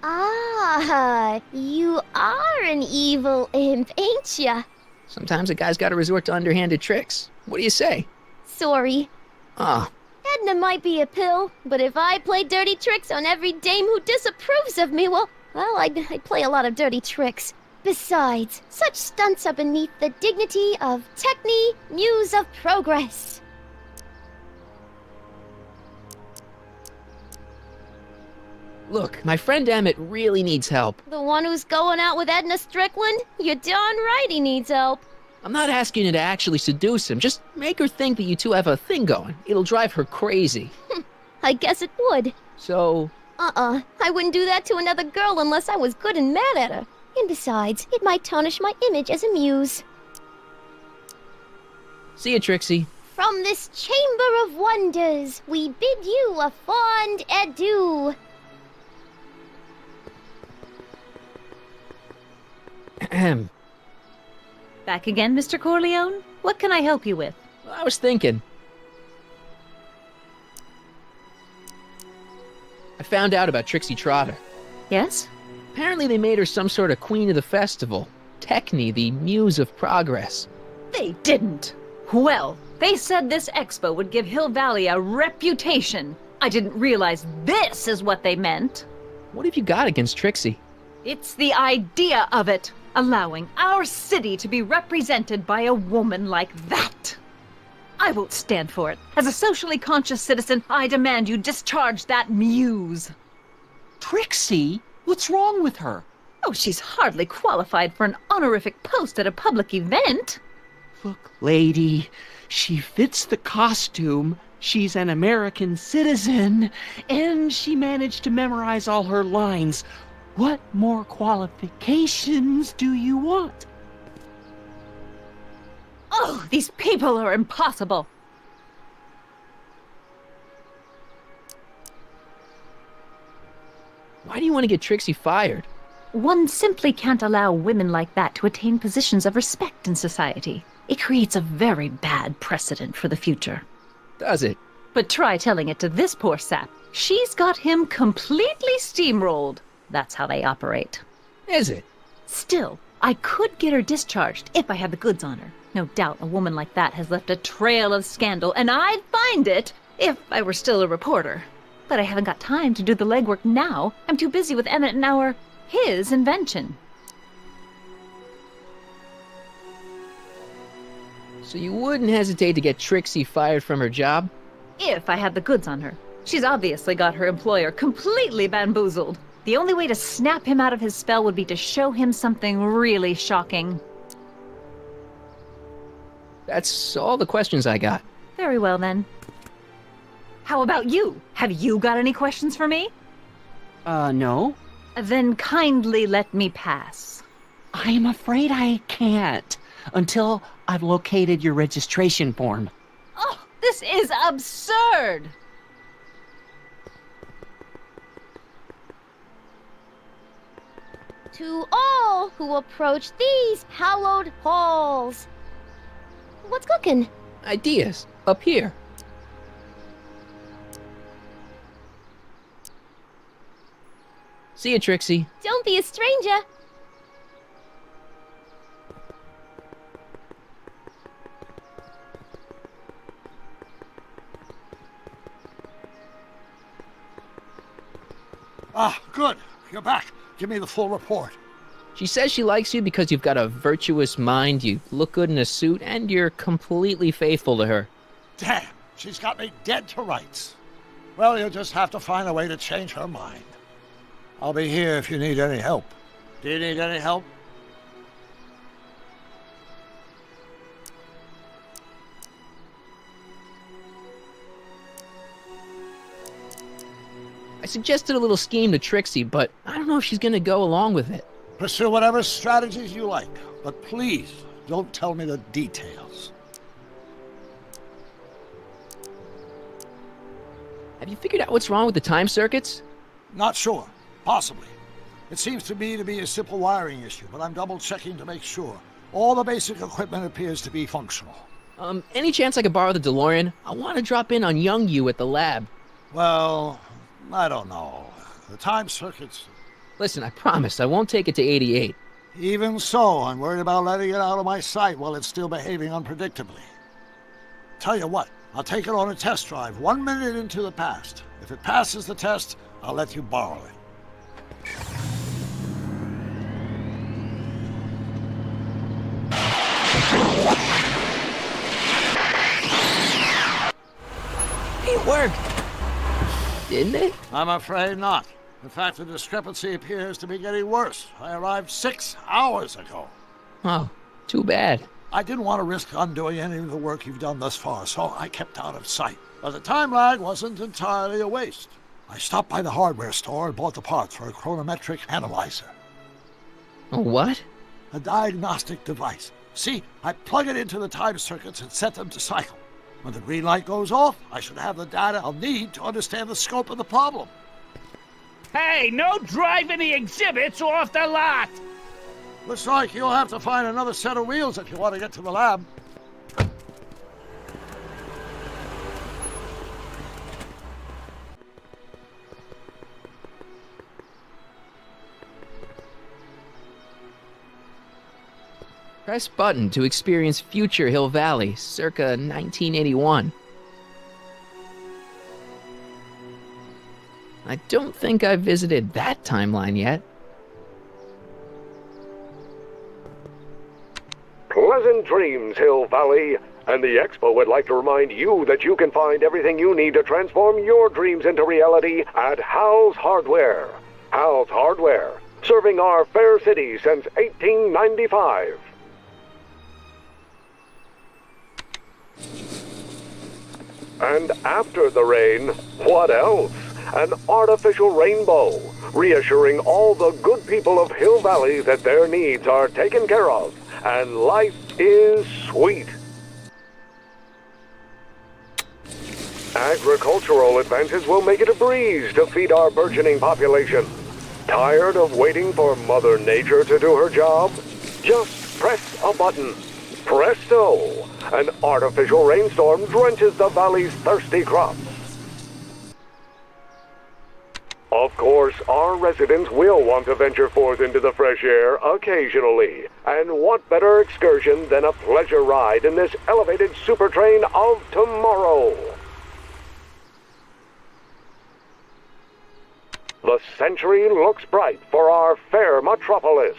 Ah, you are an evil imp, ain't ya? Sometimes a guy's gotta resort to underhanded tricks. What do you say? Sorry. Edna might be a pill, but if I play dirty tricks on every dame who disapproves of me, well, I'd play a lot of dirty tricks. Besides, such stunts are beneath the dignity of Techni, Muse of Progress. Look, my friend Emmett really needs help. The one who's going out with Edna Strickland? You're darn right he needs help. I'm not asking you to actually seduce him. Just make her think that you two have a thing going. It'll drive her crazy. I guess it would. So? I wouldn't do that to another girl unless I was good and mad at her. And besides, it might tarnish my image as a muse. See you, Trixie. From this chamber of wonders, we bid you a fond adieu. Ahem. Back again, Mr. Corleone? What can I help you with? I was thinking. I found out about Trixie Trotter. Yes? Apparently they made her some sort of queen of the festival. Techne, the muse of progress. They didn't. Well, they said this expo would give Hill Valley a reputation. I didn't realize this is what they meant. What have you got against Trixie? It's the idea of it. Allowing our city to be represented by a woman like that. I won't stand for it. As a socially conscious citizen, I demand you discharge that muse. Trixie? What's wrong with her? Oh, she's hardly qualified for an honorific post at a public event. Look, lady, she fits the costume. She's an American citizen, and she managed to memorize all her lines. What more qualifications do you want? Oh, these people are impossible. Why do you want to get Trixie fired? One simply can't allow women like that to attain positions of respect in society. It creates a very bad precedent for the future. Does it? But try telling it to this poor sap. She's got him completely steamrolled. That's how they operate. Is it? Still, I could get her discharged if I had the goods on her. No doubt a woman like that has left a trail of scandal, and I'd find it if I were still a reporter. But I haven't got time to do the legwork now. I'm too busy with Emmett and his invention. So you wouldn't hesitate to get Trixie fired from her job? If I had the goods on her. She's obviously got her employer completely bamboozled. The only way to snap him out of his spell would be to show him something really shocking. That's all the questions I got. Very well, then. How about you? Have you got any questions for me? No. Then kindly let me pass. I'm afraid I can't until I've located your registration form. Oh, this is absurd! To all who approach these hallowed halls. What's cooking? Ideas. Up here. See you, Trixie. Don't be a stranger. Ah, good. You're back. Give me the full report. She says she likes you because you've got a virtuous mind, you look good in a suit, and you're completely faithful to her. Damn, she's got me dead to rights. Well, you'll just have to find a way to change her mind. I'll be here if you need any help. Do you need any help? I suggested a little scheme to Trixie, but I don't know if she's gonna go along with it. Pursue whatever strategies you like, but please don't tell me the details. Have you figured out what's wrong with the time circuits? Not sure. Possibly. It seems to me to be a simple wiring issue, but I'm double-checking to make sure. All the basic equipment appears to be functional. Any chance I could borrow the DeLorean? I want to drop in on young you at the lab. Well, I don't know. The time circuits... Listen, I promise I won't take it to 88. Even so, I'm worried about letting it out of my sight while it's still behaving unpredictably. Tell you what, I'll take it on a test drive 1 minute into the past. If it passes the test, I'll let you borrow it. It worked! Didn't it? I'm afraid not. In fact, the discrepancy appears to be getting worse. I arrived 6 hours ago. Oh, too bad. I didn't want to risk undoing any of the work you've done thus far, so I kept out of sight. But the time lag wasn't entirely a waste. I stopped by the hardware store and bought the parts for a chronometric analyzer. A what? A diagnostic device. See, I plug it into the time circuits and set them to cycle. When the green light goes off, I should have the data I'll need to understand the scope of the problem. Hey, no driving the exhibits off the lot! Looks like you'll have to find another set of wheels if you want to get to the lab. Press button to experience future Hill Valley, circa 1981. I don't think I've visited that timeline yet. Pleasant dreams, Hill Valley. And the Expo would like to remind you that you can find everything you need to transform your dreams into reality at Hal's Hardware. Hal's Hardware, serving our fair city since 1895. And after the rain, what else? An artificial rainbow, reassuring all the good people of Hill Valley that their needs are taken care of, and life is sweet. Agricultural advances will make it a breeze to feed our burgeoning population. Tired of waiting for Mother Nature to do her job? Just press a button. Presto! An artificial rainstorm drenches the valley's thirsty crops. Of course, our residents will want to venture forth into the fresh air occasionally. And what better excursion than a pleasure ride in this elevated super train of tomorrow? The century looks bright for our fair metropolis.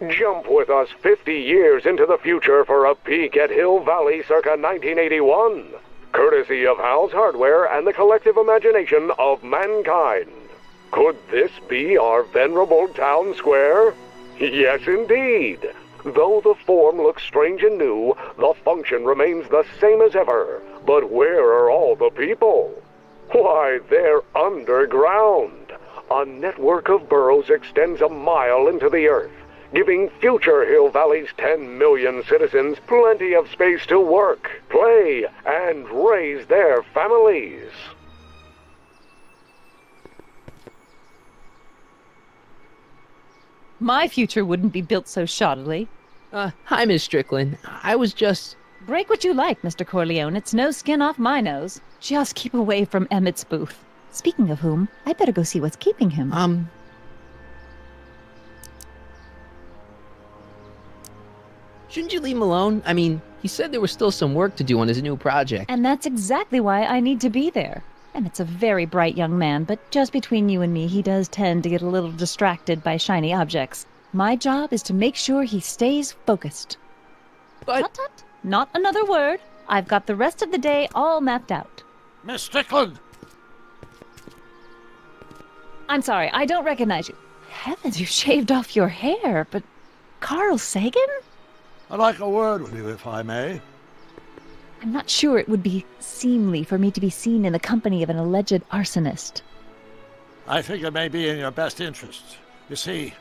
Jump with us 50 years into the future for a peek at Hill Valley circa 1981, courtesy of Hal's Hardware and the collective imagination of mankind. Could this be our venerable town square? Yes, indeed. Though the form looks strange and new, the function remains the same as ever. But where are all the people? Why, they're underground. A network of burrows extends a mile into the earth, giving future Hill Valley's 10 million citizens plenty of space to work, play, and raise their families. My future wouldn't be built so shoddily. Hi, Miss Strickland. I was just... Break what you like, Mr. Corleone. It's no skin off my nose. Just keep away from Emmett's booth. Speaking of whom, I better go see what's keeping him. Shouldn't you leave him alone? I mean, he said there was still some work to do on his new project. And that's exactly why I need to be there. Emmett's a very bright young man, but just between you and me, he does tend to get a little distracted by shiny objects. My job is to make sure he stays focused. But... Tut, tut. Not another word. I've got the rest of the day all mapped out. Miss Strickland! I'm sorry, I don't recognize you. Heavens, you shaved off your hair, but... Carl Sagan? I'd like a word with you, if I may. I'm not sure it would be seemly for me to be seen in the company of an alleged arsonist. I think it may be in your best interest. You see,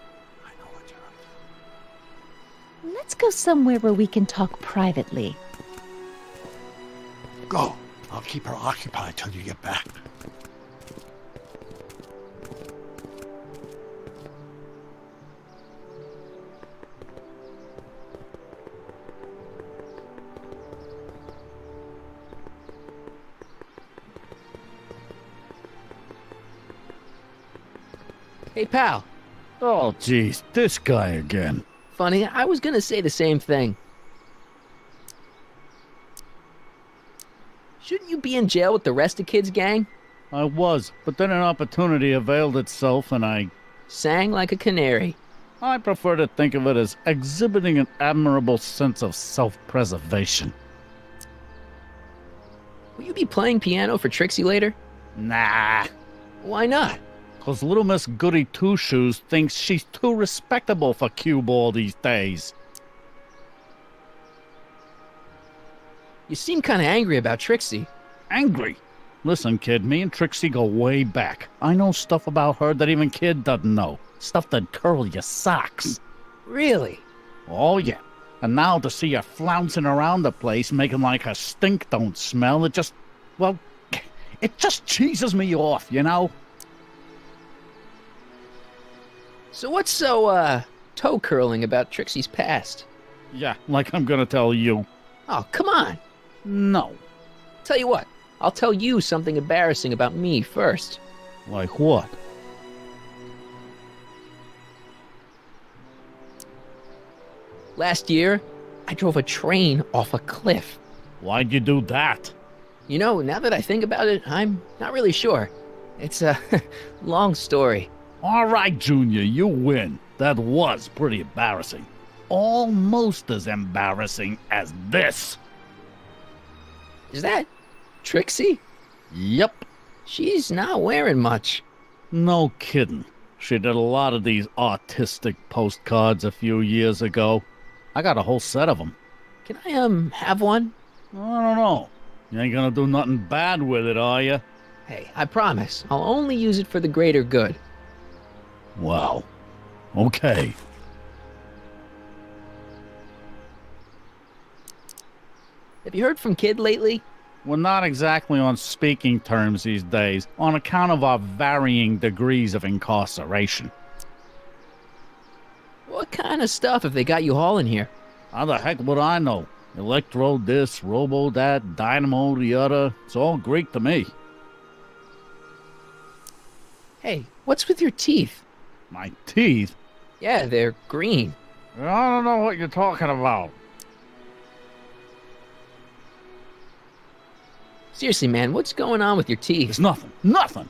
Let's go somewhere where we can talk privately. Go. I'll keep her occupied till you get back. Hey, pal. Oh, geez, this guy again. Funny, I was gonna say the same thing. Shouldn't you be in jail with the rest of Kid's gang? I was, but then an opportunity availed itself and I... Sang like a canary. I prefer to think of it as exhibiting an admirable sense of self-preservation. Will you be playing piano for Trixie later? Nah. Why not? 'Cause little Miss Goody Two-Shoes thinks she's too respectable for cue ball these days. You seem kinda angry about Trixie. Angry? Listen, kid, me and Trixie go way back. I know stuff about her that even Kid doesn't know. Stuff that'd curl your socks. Really? Oh, yeah. And now to see her flouncing around the place, making like her stink don't smell, it just... well, it just cheeses me off, you know? So what's so, toe curling about Trixie's past. Yeah, like I'm gonna tell you. Oh, come on. No. Tell you what, I'll tell you something embarrassing about me first. Like what? Last year, I drove a train off a cliff. Why'd you do that? You know, now that I think about it, I'm not really sure. It's a long story. All right, Junior, you win. That was pretty embarrassing. Almost as embarrassing as this. Is that Trixie? Yep. She's not wearing much. No kidding. She did a lot of these artistic postcards a few years ago. I got a whole set of them. Can I, have one? I don't know. You ain't gonna do nothing bad with it, are you? Hey, I promise. I'll only use it for the greater good. Wow. Okay. Have you heard from Kid lately? We're not exactly on speaking terms these days, on account of our varying degrees of incarceration. What kind of stuff have they got you hauling here? How the heck would I know? Electro this, robo that, dynamo the other. It's all Greek to me. Hey, what's with your teeth? My teeth? Yeah, they're green. I don't know what you're talking about. Seriously, man, what's going on with your teeth? It's nothing. Nothing.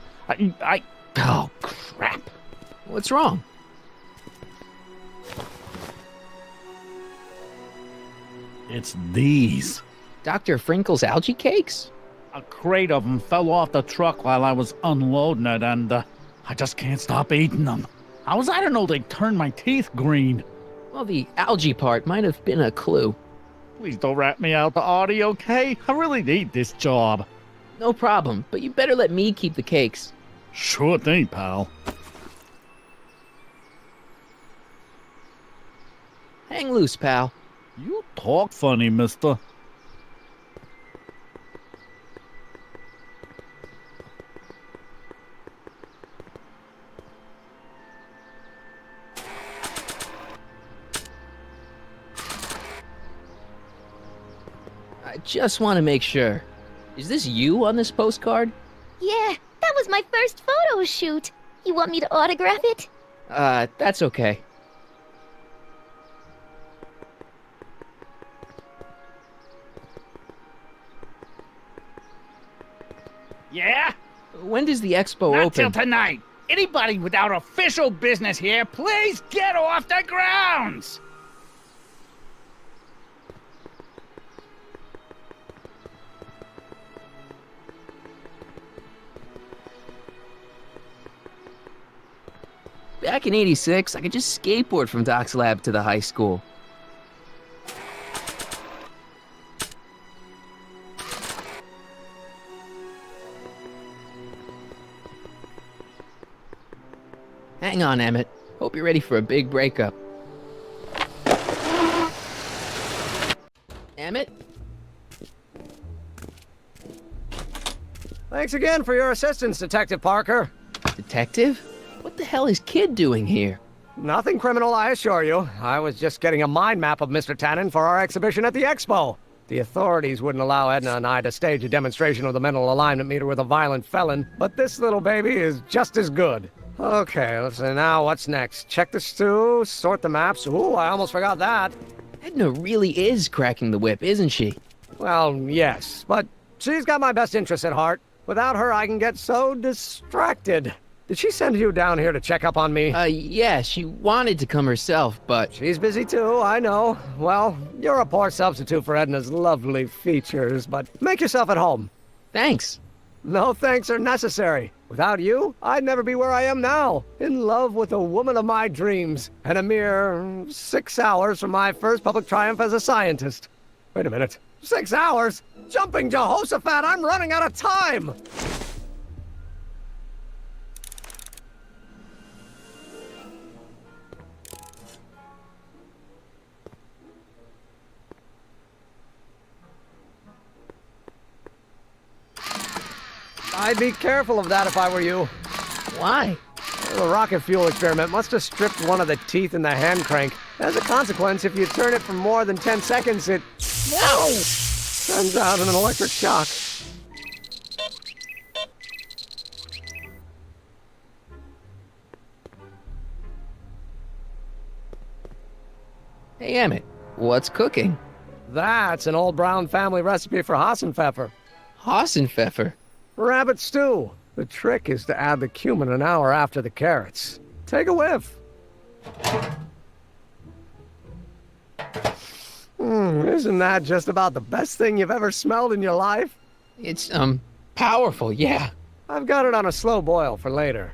Oh, crap. What's wrong? It's these. Dr. Frinkle's algae cakes? A crate of them fell off the truck while I was unloading it, and I just can't stop eating them. How was I to know they'd turn my teeth green? Well, the algae part might have been a clue. Please don't rat me out to Artie, okay? I really need this job. No problem, but you better let me keep the cakes. Sure thing, pal. Hang loose, pal. You talk funny, mister. I just want to make sure. Is this you on this postcard? Yeah, that was my first photo shoot. You want me to autograph it? That's okay. Yeah? When does the expo Not open? till tonight. Anybody without official business here, please get off the grounds! Back in '86, I could just skateboard from Doc's lab to the high school. Hang on, Emmett. Hope you're ready for a big breakup. Emmett? Thanks again for your assistance, Detective Parker. Detective? What the hell is Kid doing here? Nothing criminal, I assure you. I was just getting a mind map of Mr. Tannen for our exhibition at the expo. The authorities wouldn't allow Edna and I to stage a demonstration of the mental alignment meter with a violent felon, but this little baby is just as good. Okay, let's see now, what's next? Check the stew, sort the maps. Ooh, I almost forgot that. Edna really is cracking the whip, isn't she? Well, yes, but she's got my best interests at heart. Without her, I can get so distracted. Did she send you down here to check up on me? Yeah, she wanted to come herself, but... She's busy too, I know. Well, you're a poor substitute for Edna's lovely features, but make yourself at home. Thanks. No thanks are necessary. Without you, I'd never be where I am now, in love with the woman of my dreams, and a mere 6 hours from my first public triumph as a scientist. Wait a minute. 6 hours? Jumping Jehoshaphat, I'm running out of time! I'd be careful of that if I were you. Why? The rocket fuel experiment must have stripped one of the teeth in the hand crank. As a consequence, if you turn it for more than 10 seconds, it sends out an electric shock. Hey, Emmett, what's cooking? That's an old Brown family recipe for Hassenpfeffer. Hassenpfeffer? Rabbit stew. The trick is to add the cumin an hour after the carrots. Take a whiff. Isn't that just about the best thing you've ever smelled in your life? It's, powerful, yeah. I've got it on a slow boil for later.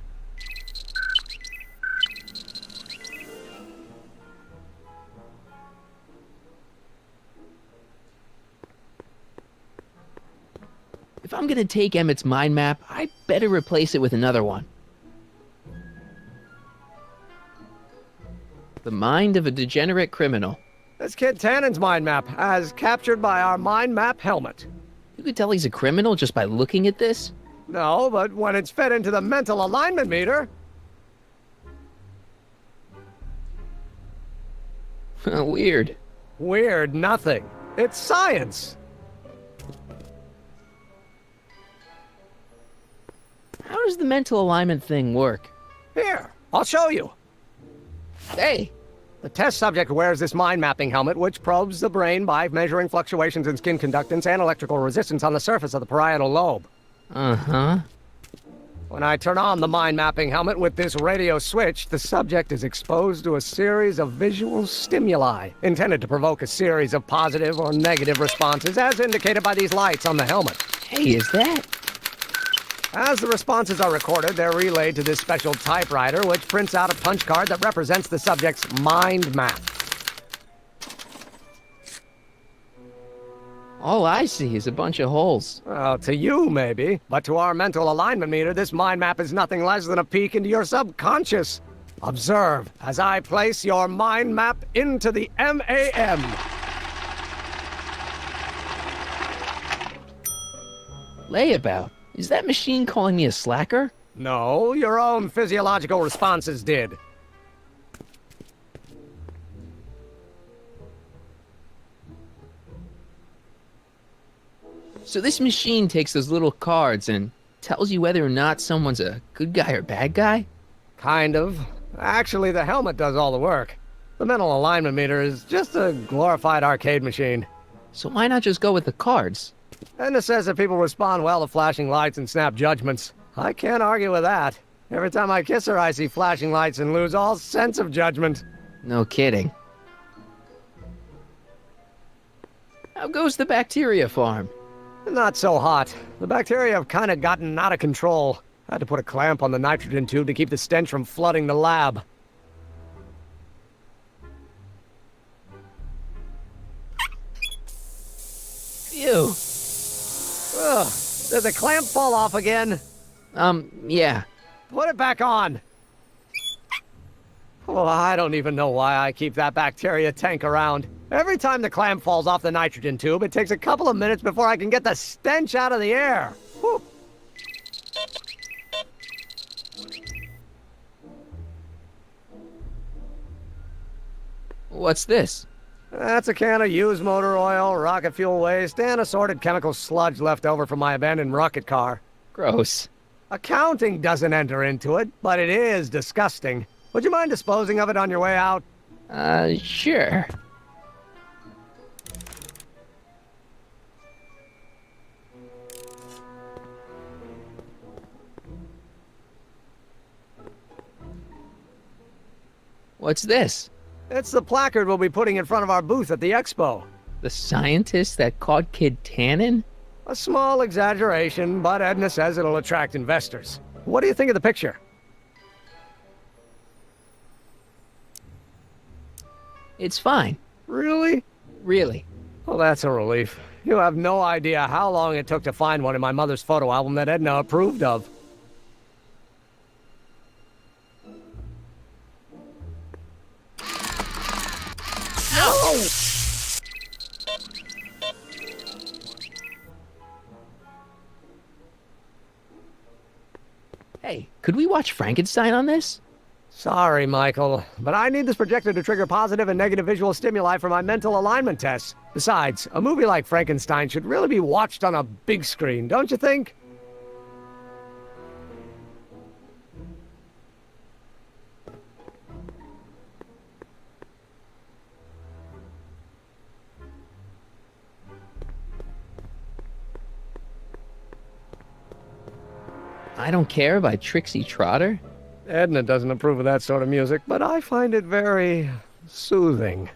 If I'm gonna take Emmett's mind map, I better replace it with another one. The mind of a degenerate criminal. This kid Tannen's mind map, as captured by our mind map helmet. You could tell he's a criminal just by looking at this? No, but when it's fed into the mental alignment meter... Weird. Weird nothing. It's science. How does the mental alignment thing work? Here, I'll show you. Hey! The test subject wears this mind mapping helmet, which probes the brain by measuring fluctuations in skin conductance and electrical resistance on the surface of the parietal lobe. Uh-huh. When I turn on the mind mapping helmet with this radio switch, the subject is exposed to a series of visual stimuli, intended to provoke a series of positive or negative responses, as indicated by these lights on the helmet. Hey, is that... As the responses are recorded, they're relayed to this special typewriter, which prints out a punch card that represents the subject's mind map. All I see is a bunch of holes. Well, to you, maybe. But to our mental alignment meter, this mind map is nothing less than a peek into your subconscious. Observe as I place your mind map into the MAM. Layabout. Is that machine calling me a slacker? No, your own physiological responses did. So this machine takes those little cards and tells you whether or not someone's a good guy or bad guy? Kind of. Actually, the helmet does all the work. The mental alignment meter is just a glorified arcade machine. So why not just go with the cards? Edna says that people respond well to flashing lights and snap judgments. I can't argue with that. Every time I kiss her, I see flashing lights and lose all sense of judgment. No kidding. How goes the bacteria farm? Not so hot. The bacteria have kind of gotten out of control. I had to put a clamp on the nitrogen tube to keep the stench from flooding the lab. Ew. Ugh. Did the clamp fall off again? Yeah. Put it back on. Oh, I don't even know why I keep that bacteria tank around. Every time the clamp falls off the nitrogen tube, it takes a couple of minutes before I can get the stench out of the air. Whew. What's this? That's a can of used motor oil, rocket fuel waste, and assorted chemical sludge left over from my abandoned rocket car. Gross. Accounting doesn't enter into it, but it is disgusting. Would you mind disposing of it on your way out? Sure. What's this? It's the placard we'll be putting in front of our booth at the expo. The scientist that caught Kid Tannen? A small exaggeration, but Edna says it'll attract investors. What do you think of the picture? It's fine. Really? Really. Well, that's a relief. You have no idea how long it took to find one in my mother's photo album that Edna approved of. No! Hey, Could we watch Frankenstein on this? Sorry, Michael, but I need this projector to trigger positive and negative visual stimuli for my mental alignment tests. Besides, a movie like Frankenstein should really be watched on a big screen, don't you think? I Don't Care by Trixie Trotter? Edna doesn't approve of that sort of music, but I find it very soothing.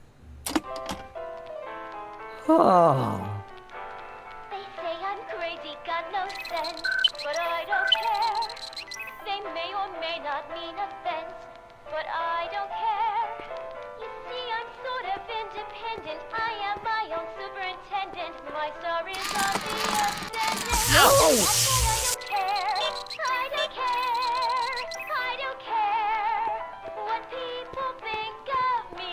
Oh. They say I'm crazy, got no sense, but I don't care. They may or may not mean offense, but I don't care. You see, I'm sort of independent. I am my own superintendent. My star is on the ascendant. No! I don't care. I don't care what people think of me.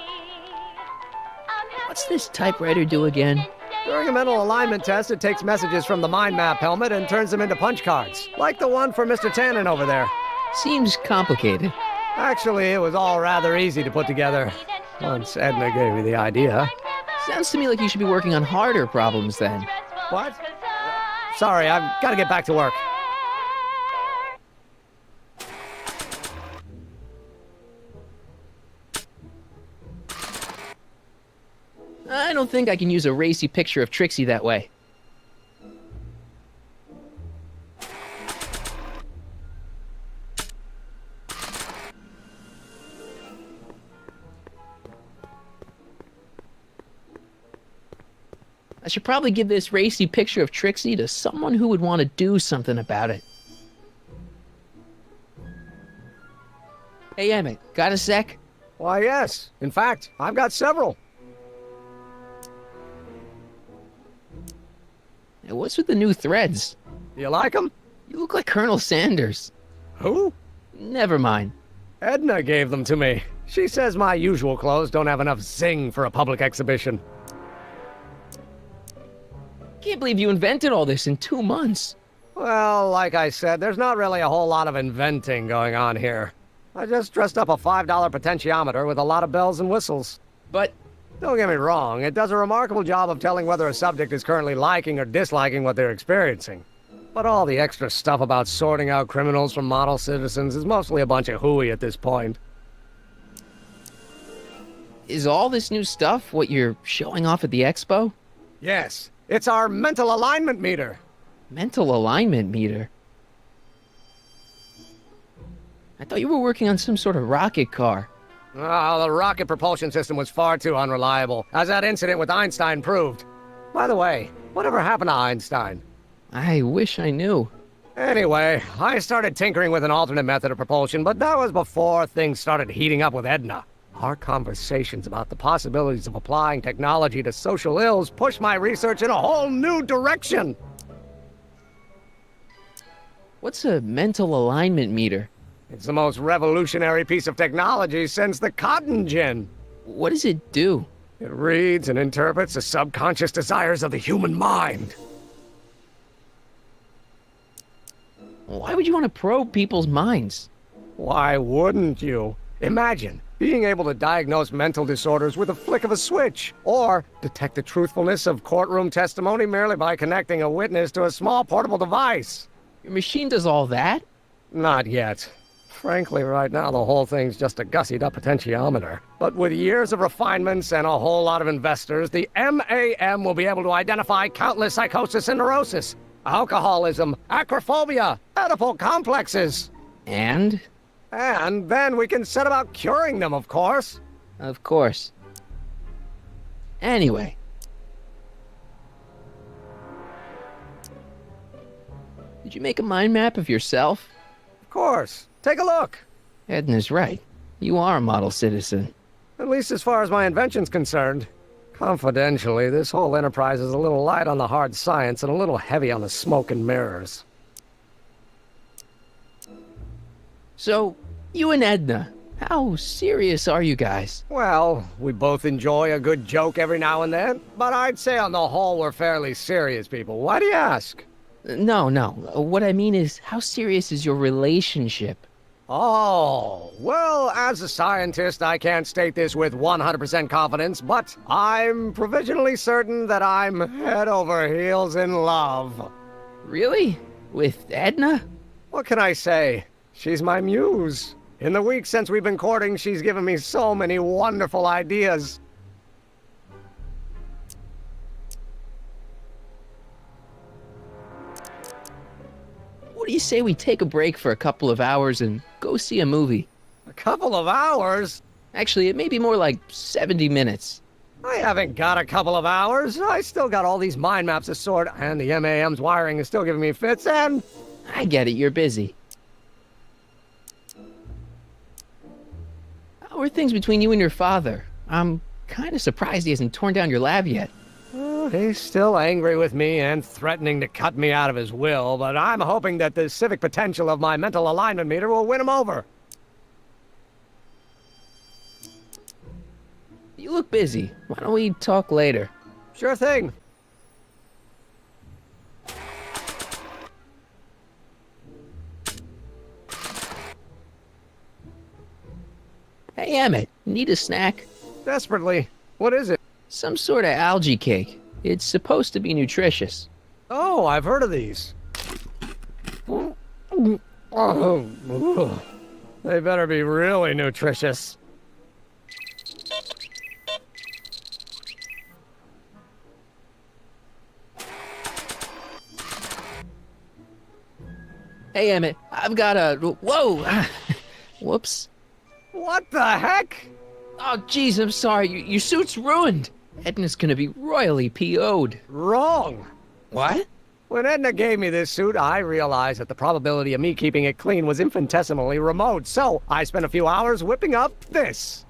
What's this typewriter do again? During a mental alignment test, it takes messages from the mind map helmet and turns them into punch cards, like the one for Mr. Tannen over there. Seems complicated. Actually, it was all rather easy to put together, once Edna gave me the idea. Sounds to me like you should be working on harder problems then. What? Sorry, I've got to get back to work. I don't think I can use a racy picture of Trixie that way. I should probably give this racy picture of Trixie to someone who would want to do something about it. Hey, Emmett, got a sec? Why, yes. In fact, I've got several. Hey, what's with the new threads? You like them? You look like Colonel Sanders. Who? Never mind. Edna gave them to me. She says my usual clothes don't have enough zing for a public exhibition. Can't believe you invented all this in 2 months. Well, like I said, there's not really a whole lot of inventing going on here. I just dressed up a $5 potentiometer with a lot of bells and whistles. But don't get me wrong, it does a remarkable job of telling whether a subject is currently liking or disliking what they're experiencing. But all the extra stuff about sorting out criminals from model citizens is mostly a bunch of hooey at this point. Is all this new stuff what you're showing off at the expo? Yes, it's our mental alignment meter. Mental alignment meter? I thought you were working on some sort of rocket car. Oh, the rocket propulsion system was far too unreliable, as that incident with Einstein proved. By the way, whatever happened to Einstein? I wish I knew. Anyway, I started tinkering with an alternate method of propulsion, but that was before things started heating up with Edna. Our conversations about the possibilities of applying technology to social ills pushed my research in a whole new direction. What's a mental alignment meter? It's the most revolutionary piece of technology since the cotton gin. What does it do? It reads and interprets the subconscious desires of the human mind. Why would you want to probe people's minds? Why wouldn't you? Imagine being able to diagnose mental disorders with a flick of a switch, or detect the truthfulness of courtroom testimony merely by connecting a witness to a small portable device. Your machine does all that? Not yet. Frankly, right now, the whole thing's just a gussied-up potentiometer. But with years of refinements and a whole lot of investors, the MAM will be able to identify countless psychosis and neurosis, alcoholism, acrophobia, Oedipal complexes. And? And then we can set about curing them, of course. Of course. Anyway. Did you make a mind map of yourself? Of course. Take a look. Edna's right. You are a model citizen. At least as far as my invention's concerned. Confidentially, this whole enterprise is a little light on the hard science and a little heavy on the smoke and mirrors. So, you and Edna, how serious are you guys? Well, we both enjoy a good joke every now and then, but I'd say on the whole we're fairly serious people. Why do you ask? No, no. What I mean is, how serious is your relationship? Oh, well, as a scientist, I can't state this with 100% confidence, but I'm provisionally certain that I'm head over heels in love. Really? With Edna? What can I say? She's my muse. In the week since we've been courting, she's given me so many wonderful ideas. What do you say we take a break for a couple of hours and go see a movie? A couple of hours? Actually, it may be more like 70 minutes. I haven't got a couple of hours. I still got all these mind maps to sort, and the MAM's wiring is still giving me fits, and... I get it, you're busy. How are things between you and your father? I'm kind of surprised he hasn't torn down your lab yet. He's still angry with me and threatening to cut me out of his will, but I'm hoping that the civic potential of my mental alignment meter will win him over. You look busy. Why don't we talk later? Sure thing. Hey, Emmett, need a snack? Desperately. What is it? Some sort of algae cake. It's supposed to be nutritious. Oh, I've heard of these. Oh, they better be really nutritious. Hey, Emmett, I've got a... Whoa! Whoops. What the heck? Oh, jeez, I'm sorry. Your suit's ruined. Edna's gonna be royally PO'd. Wrong. What? When Edna gave me this suit, I realized that the probability of me keeping it clean was infinitesimally remote, so I spent a few hours whipping up this.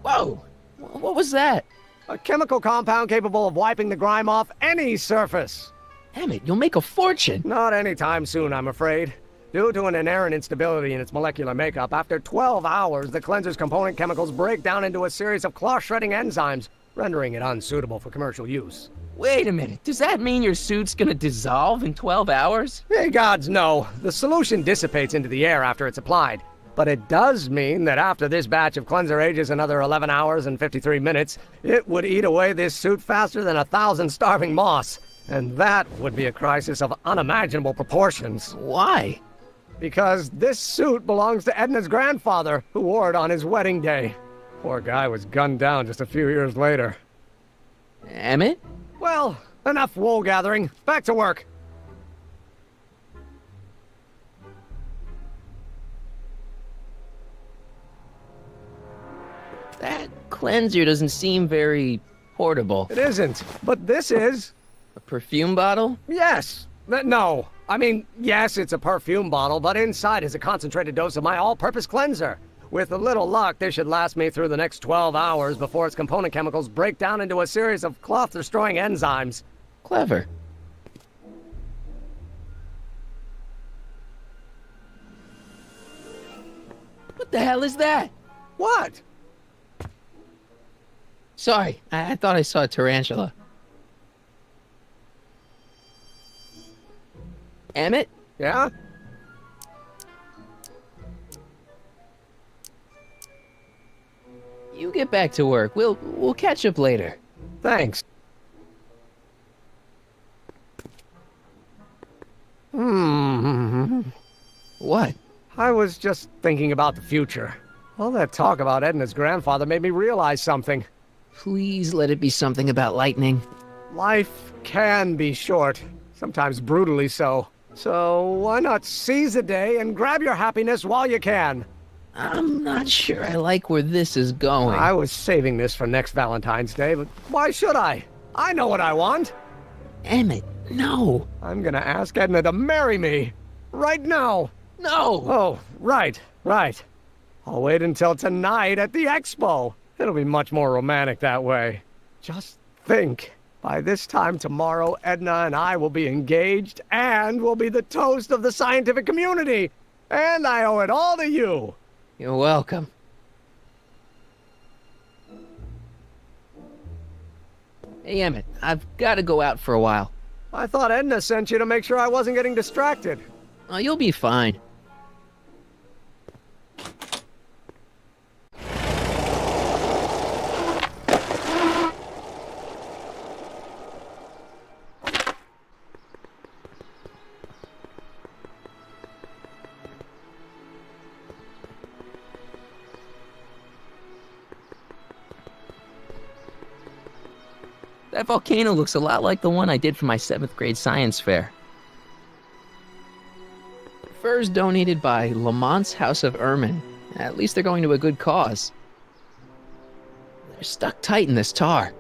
Whoa! What was that? A chemical compound capable of wiping the grime off any surface. Emmett, you'll make a fortune. Not anytime soon, I'm afraid. Due to an inherent instability in its molecular makeup, after 12 hours, the cleanser's component chemicals break down into a series of cloth-shredding enzymes, rendering it unsuitable for commercial use. Wait a minute. Does that mean your suit's gonna dissolve in 12 hours? Hey, gods, no. The solution dissipates into the air after it's applied. But it does mean that after this batch of cleanser ages another 11 hours and 53 minutes, it would eat away this suit faster than 1,000 starving moths. And that would be a crisis of unimaginable proportions. Why? Because this suit belongs to Edna's grandfather, who wore it on his wedding day. Poor guy was gunned down just a few years later. Emmett? Well, enough wool gathering. Back to work. That cleanser doesn't seem very portable. It isn't, but this is. A perfume bottle? Yes. No. I mean, yes, it's a perfume bottle, but inside is a concentrated dose of my all-purpose cleanser. With a little luck, this should last me through the next 12 hours before its component chemicals break down into a series of cloth-destroying enzymes. Clever. What the hell is that? What? Sorry, I thought I saw a tarantula. Emmett? Yeah? You get back to work. We'll catch up later. Thanks. What? I was just thinking about the future. All that talk about Edna's grandfather made me realize something. Please let it be something about lightning. Life can be short, sometimes brutally so. So why not seize the day and grab your happiness while you can? I'm not sure I like where this is going. I was saving this for next Valentine's Day, but why should I? I know what I want. Emmett, no. I'm gonna ask Edna to marry me. Right now. No. Oh, right. I'll wait until tonight at the expo. It'll be much more romantic that way. Just think. By this time tomorrow, Edna and I will be engaged and will be the toast of the scientific community. And I owe it all to you. You're welcome. Hey, Emmett, I've got to go out for a while. I thought Edna sent you to make sure I wasn't getting distracted. Oh, you'll be fine. That volcano looks a lot like the one I did for my 7th grade science fair. Furs donated by Lamont's House of Ermine. At least they're going to a good cause. They're stuck tight in this tar.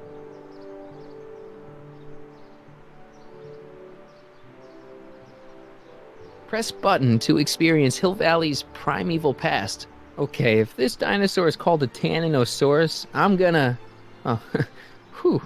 Press button to experience Hill Valley's primeval past. Okay, if this dinosaur is called a Tanninosaurus, I'm gonna... Oh, whew.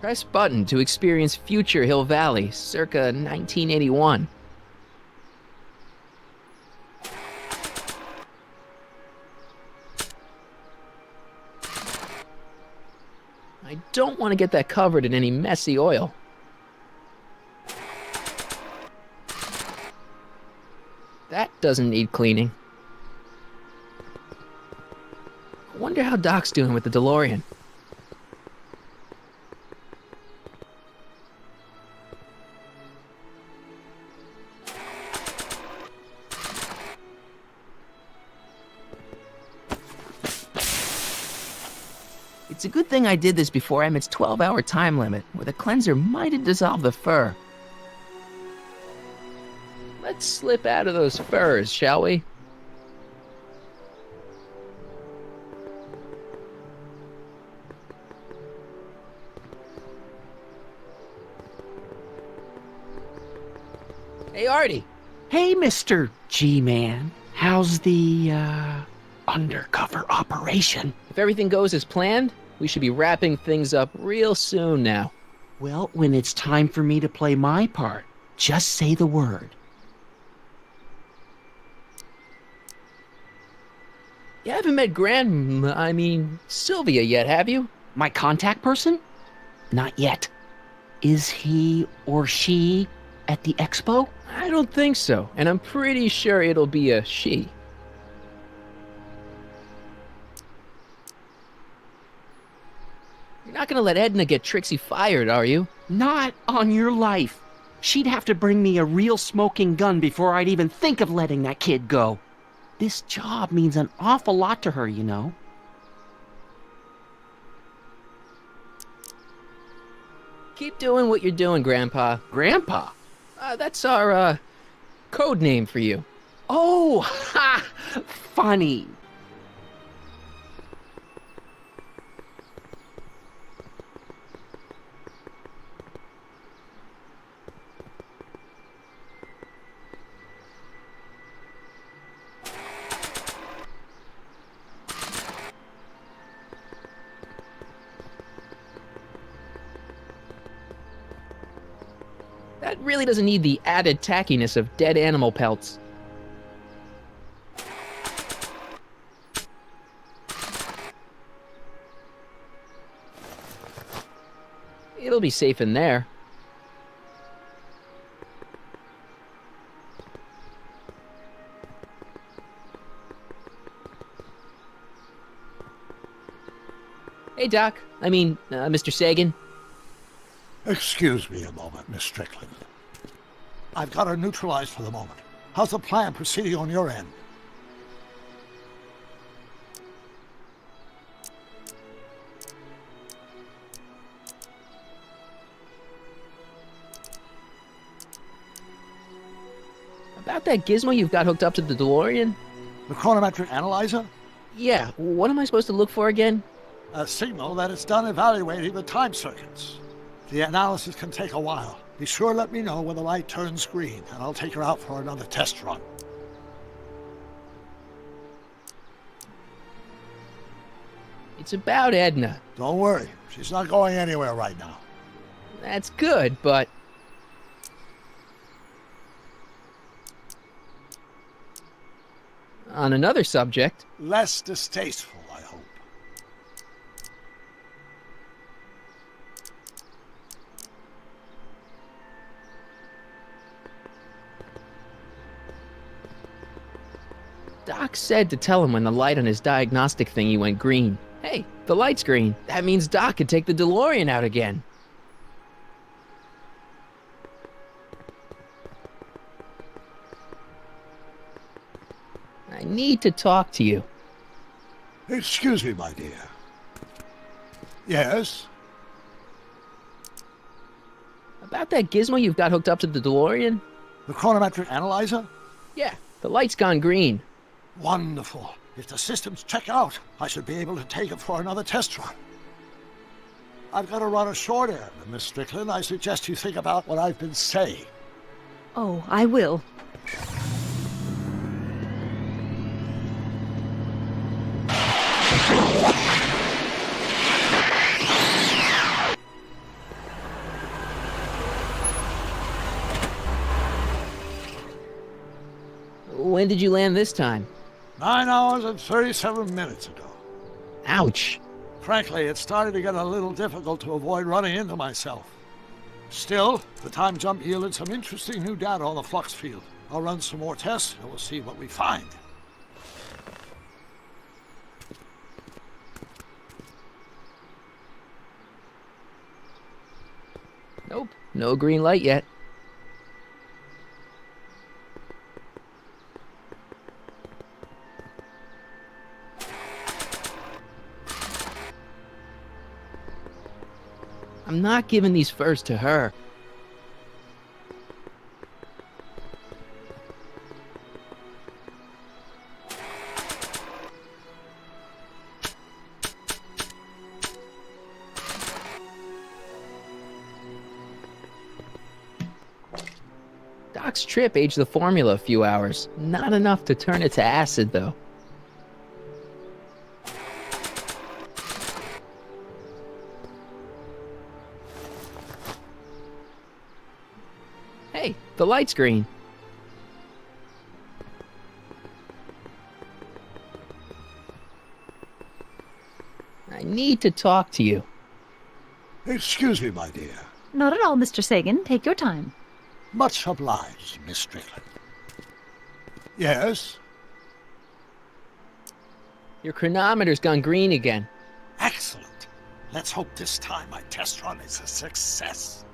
Press button to experience future Hill Valley, circa 1981. I don't want to get that covered in any messy oil. That doesn't need cleaning. I wonder how Doc's doing with the DeLorean. It's a good thing I did this before Emmett's 12-hour time limit, where the cleanser might have dissolved the fur. Let's slip out of those furs, shall we? Hey, Artie. Hey, Mr. G-Man. How's the, undercover operation? If everything goes as planned, we should be wrapping things up real soon now. Well, when it's time for me to play my part, just say the word. You haven't met Sylvia yet, have you? My contact person? Not yet. Is he or she at the expo? I don't think so, and I'm pretty sure it'll be a she. You're not gonna let Edna get Trixie fired, are you? Not on your life. She'd have to bring me a real smoking gun before I'd even think of letting that kid go. This job means an awful lot to her, you know. Keep doing what you're doing, Grandpa. Grandpa? That's our, code name for you. Oh, ha! Funny. That really doesn't need the added tackiness of dead animal pelts. It'll be safe in there. Hey, Doc. Mr. Sagan. Excuse me a moment, Miss Strickland. I've got her neutralized for the moment. How's the plan proceeding on your end? About that gizmo you've got hooked up to the DeLorean? The chronometric analyzer? Yeah, what am I supposed to look for again? A signal that it's done evaluating the time circuits. The analysis can take a while. Be sure to let me know when the light turns green, and I'll take her out for another test run. It's about Edna. Don't worry. She's not going anywhere right now. That's good, but... On another subject... Less distasteful, I hope. Doc said to tell him when the light on his diagnostic thingy went green. Hey, the light's green. That means Doc could take the DeLorean out again. I need to talk to you. Excuse me, my dear. Yes? About that gizmo you've got hooked up to the DeLorean? The chronometric analyzer? Yeah, the light's gone green. Wonderful. If the systems check out, I should be able to take it for another test run. I've got to run a short errand, Miss Strickland. I suggest you think about what I've been saying. Oh, I will. When did you land this time? 9 hours and 37 minutes ago. Ouch. Frankly, it started to get a little difficult to avoid running into myself. Still, the time jump yielded some interesting new data on the flux field. I'll run some more tests and we'll see what we find. Nope, no green light yet. I'm not giving these first to her. Doc's trip aged the formula a few hours. Not enough to turn it to acid, though. Hey, the light's green. I need to talk to you. Excuse me, my dear. Not at all, Mr. Sagan. Take your time. Much obliged, Miss Strickland. Yes? Your chronometer's gone green again. Excellent. Let's hope this time my test run is a success.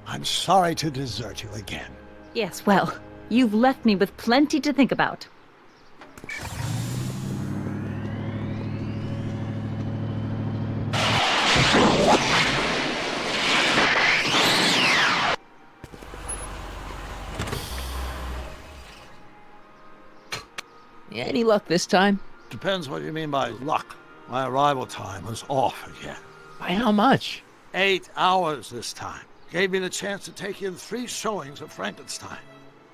I'm sorry to desert you again. Yes, well, you've left me with plenty to think about. Any luck this time? Depends what you mean by luck. My arrival time was off again. By how much? 8 hours this time. Gave me the chance to take in 3 showings of Frankenstein.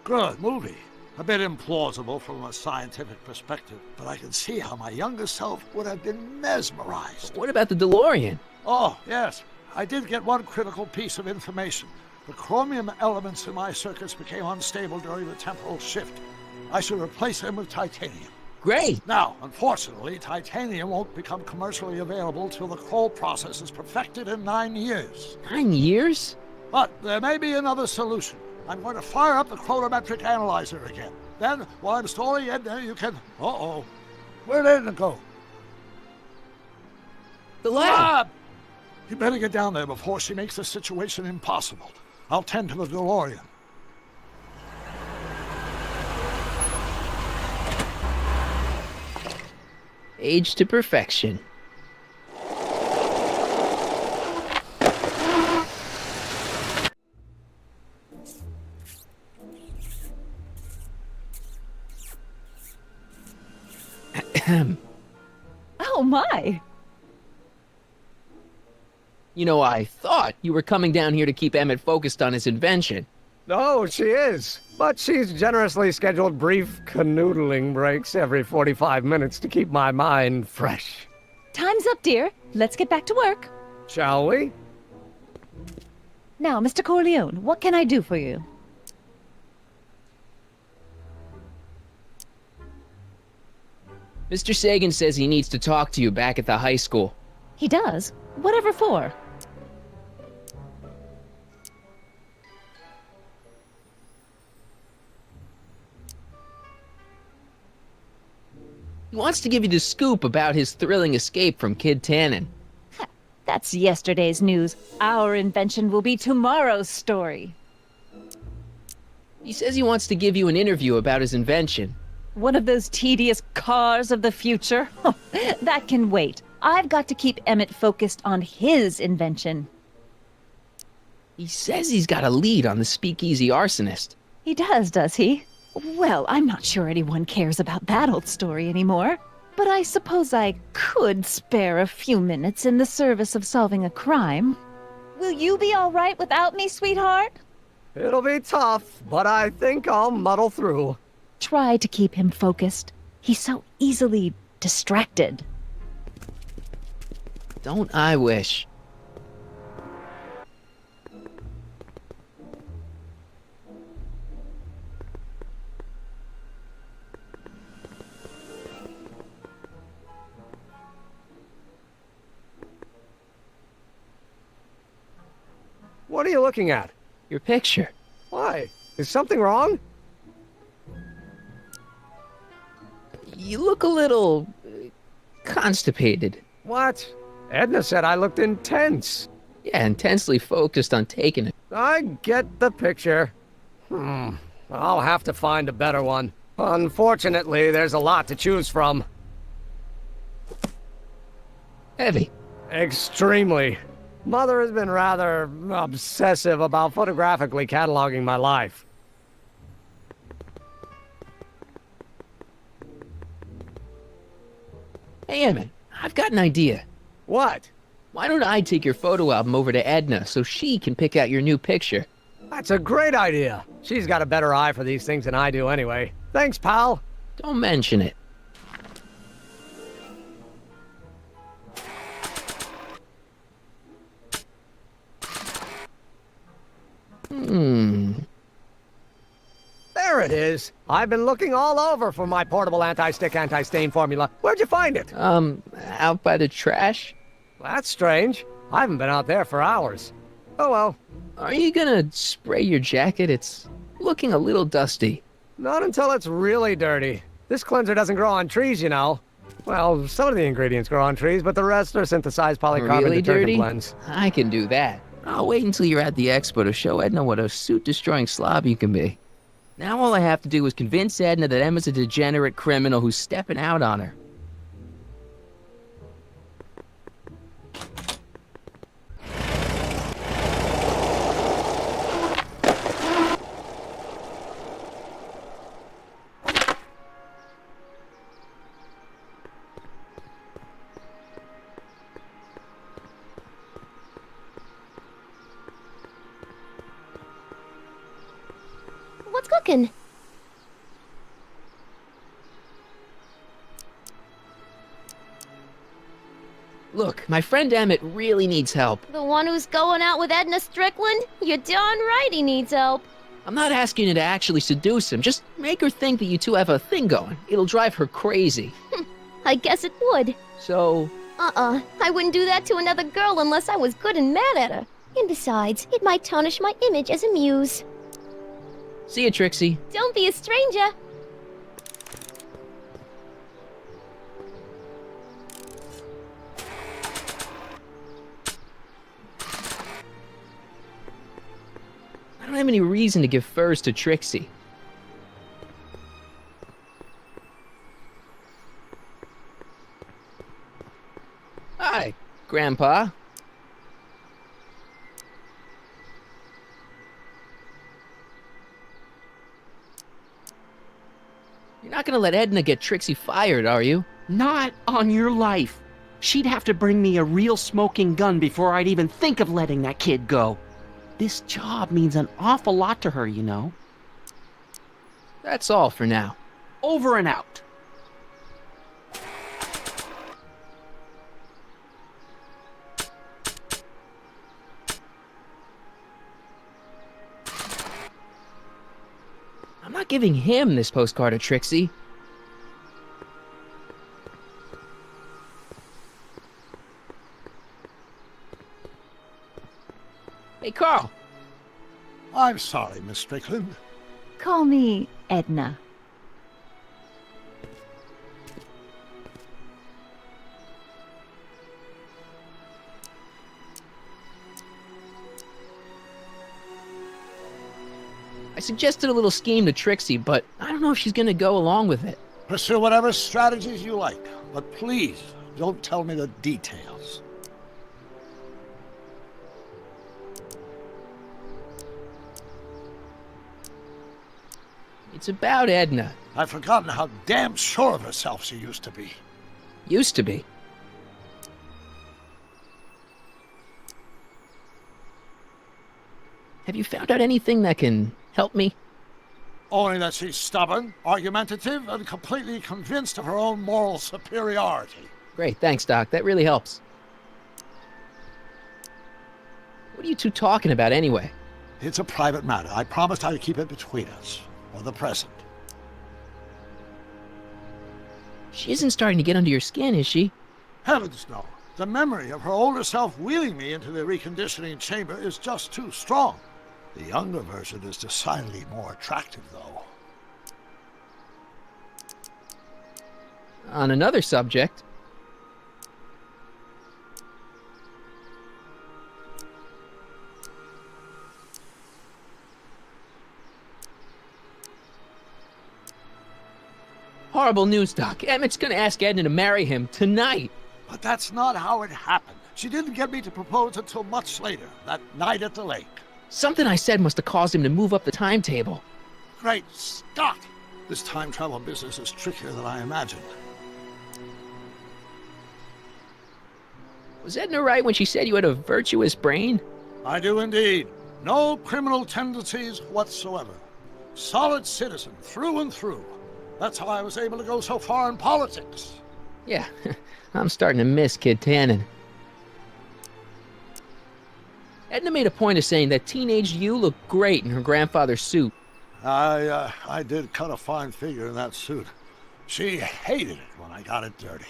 Good movie. A bit implausible from a scientific perspective, but I can see how my younger self would have been mesmerized. What about the DeLorean? Oh, yes. I did get one critical piece of information. The chromium elements in my circuits became unstable during the temporal shift. I should replace them with titanium. Great! Now, unfortunately, titanium won't become commercially available till the coal process is perfected in 9 years. 9 years? But there may be another solution. I'm going to fire up the chronometric analyzer again. Then, while I'm stalling Edna, you can... Uh-oh. Where did Edna go? The lab! You better get down there before she makes the situation impossible. I'll tend to the DeLorean. Aged to perfection. Oh my! You know, I thought you were coming down here to keep Emmett focused on his invention. Oh, she is. But she's generously scheduled brief canoodling breaks every 45 minutes to keep my mind fresh. Time's up, dear. Let's get back to work. Shall we? Now, Mr. Corleone, what can I do for you? Mr. Sagan says he needs to talk to you back at the high school. He does? Whatever for? He wants to give you the scoop about his thrilling escape from Kid Tannen. That's yesterday's news. Our invention will be tomorrow's story. He says he wants to give you an interview about his invention. One of those tedious cars of the future? That can wait. I've got to keep Emmett focused on his invention. He says he's got a lead on the speakeasy arsonist. He does he? Well, I'm not sure anyone cares about that old story anymore. But I suppose I could spare a few minutes in the service of solving a crime. Will you be all right without me, sweetheart? It'll be tough, but I think I'll muddle through. Try to keep him focused. He's so easily distracted. Don't I wish? What are you looking at? Your picture. Why? Is something wrong? You look a little constipated. What? Edna said I looked intense. Yeah, intensely focused on taking it. I get the picture. I'll have to find a better one. Unfortunately, there's a lot to choose from. Heavy. Extremely. Mother has been rather obsessive about photographically cataloging my life. Hey, Emmett, I've got an idea. What? Why don't I take your photo album over to Edna so she can pick out your new picture? That's a great idea. She's got a better eye for these things than I do anyway. Thanks, pal. Don't mention it. There it is. I've been looking all over for my portable anti-stick, anti-stain formula. Where'd you find it? Out by the trash. That's strange. I haven't been out there for hours. Oh well. Are you gonna spray your jacket? It's looking a little dusty. Not until it's really dirty. This cleanser doesn't grow on trees, you know. Well, some of the ingredients grow on trees, but the rest are synthesized polycarbonate Really detergent dirty? blends. I can do that. I'll wait until you're at the expo to show Edna what a suit-destroying slob you can be. Now all I have to do is convince Edna that Emma's a degenerate criminal who's stepping out on her. What's cooking? Look, my friend Emmett really needs help. The one who's going out with Edna Strickland? You're darn right he needs help. I'm not asking you to actually seduce him. Just make her think that you two have a thing going. It'll drive her crazy. I guess it would. So... I wouldn't do that to another girl unless I was good and mad at her. And besides, it might tarnish my image as a muse. See you, Trixie. Don't be a stranger. I don't have any reason to give furs to Trixie. Hi, Grandpa. You're not gonna let Edna get Trixie fired, are you? Not on your life. She'd have to bring me a real smoking gun before I'd even think of letting that kid go. This job means an awful lot to her, you know. That's all for now. Over and out. I'm not giving him this postcard of Trixie. Hey, Carl. I'm sorry, Miss Strickland. Call me Edna. I suggested a little scheme to Trixie, but I don't know if she's gonna go along with it. Pursue whatever strategies you like, but please don't tell me the details. It's about Edna. I've forgotten how damn sure of herself she used to be. Used to be. Have you found out anything that can help me? Only that she's stubborn, argumentative, and completely convinced of her own moral superiority. Great, thanks, Doc. That really helps. What are you two talking about anyway? It's a private matter. I promised I'd keep it between us. For the present. She isn't starting to get under your skin, is she? Heavens, no. The memory of her older self wheeling me into the reconditioning chamber is just too strong. The younger version is decidedly more attractive, though. On another subject. Horrible news, Doc. Emmett's gonna ask Edna to marry him tonight. But that's not how it happened. She didn't get me to propose until much later, that night at the lake. Something I said must have caused him to move up the timetable. Great Scott! This time travel business is trickier than I imagined. Was Edna right when she said you had a virtuous brain? I do indeed. No criminal tendencies whatsoever. Solid citizen through and through. That's how I was able to go so far in politics. Yeah, I'm starting to miss Kid Tannen. Edna made a point of saying that teenage you looked great in her grandfather's suit. I did cut a fine figure in that suit. She hated it when I got it dirty.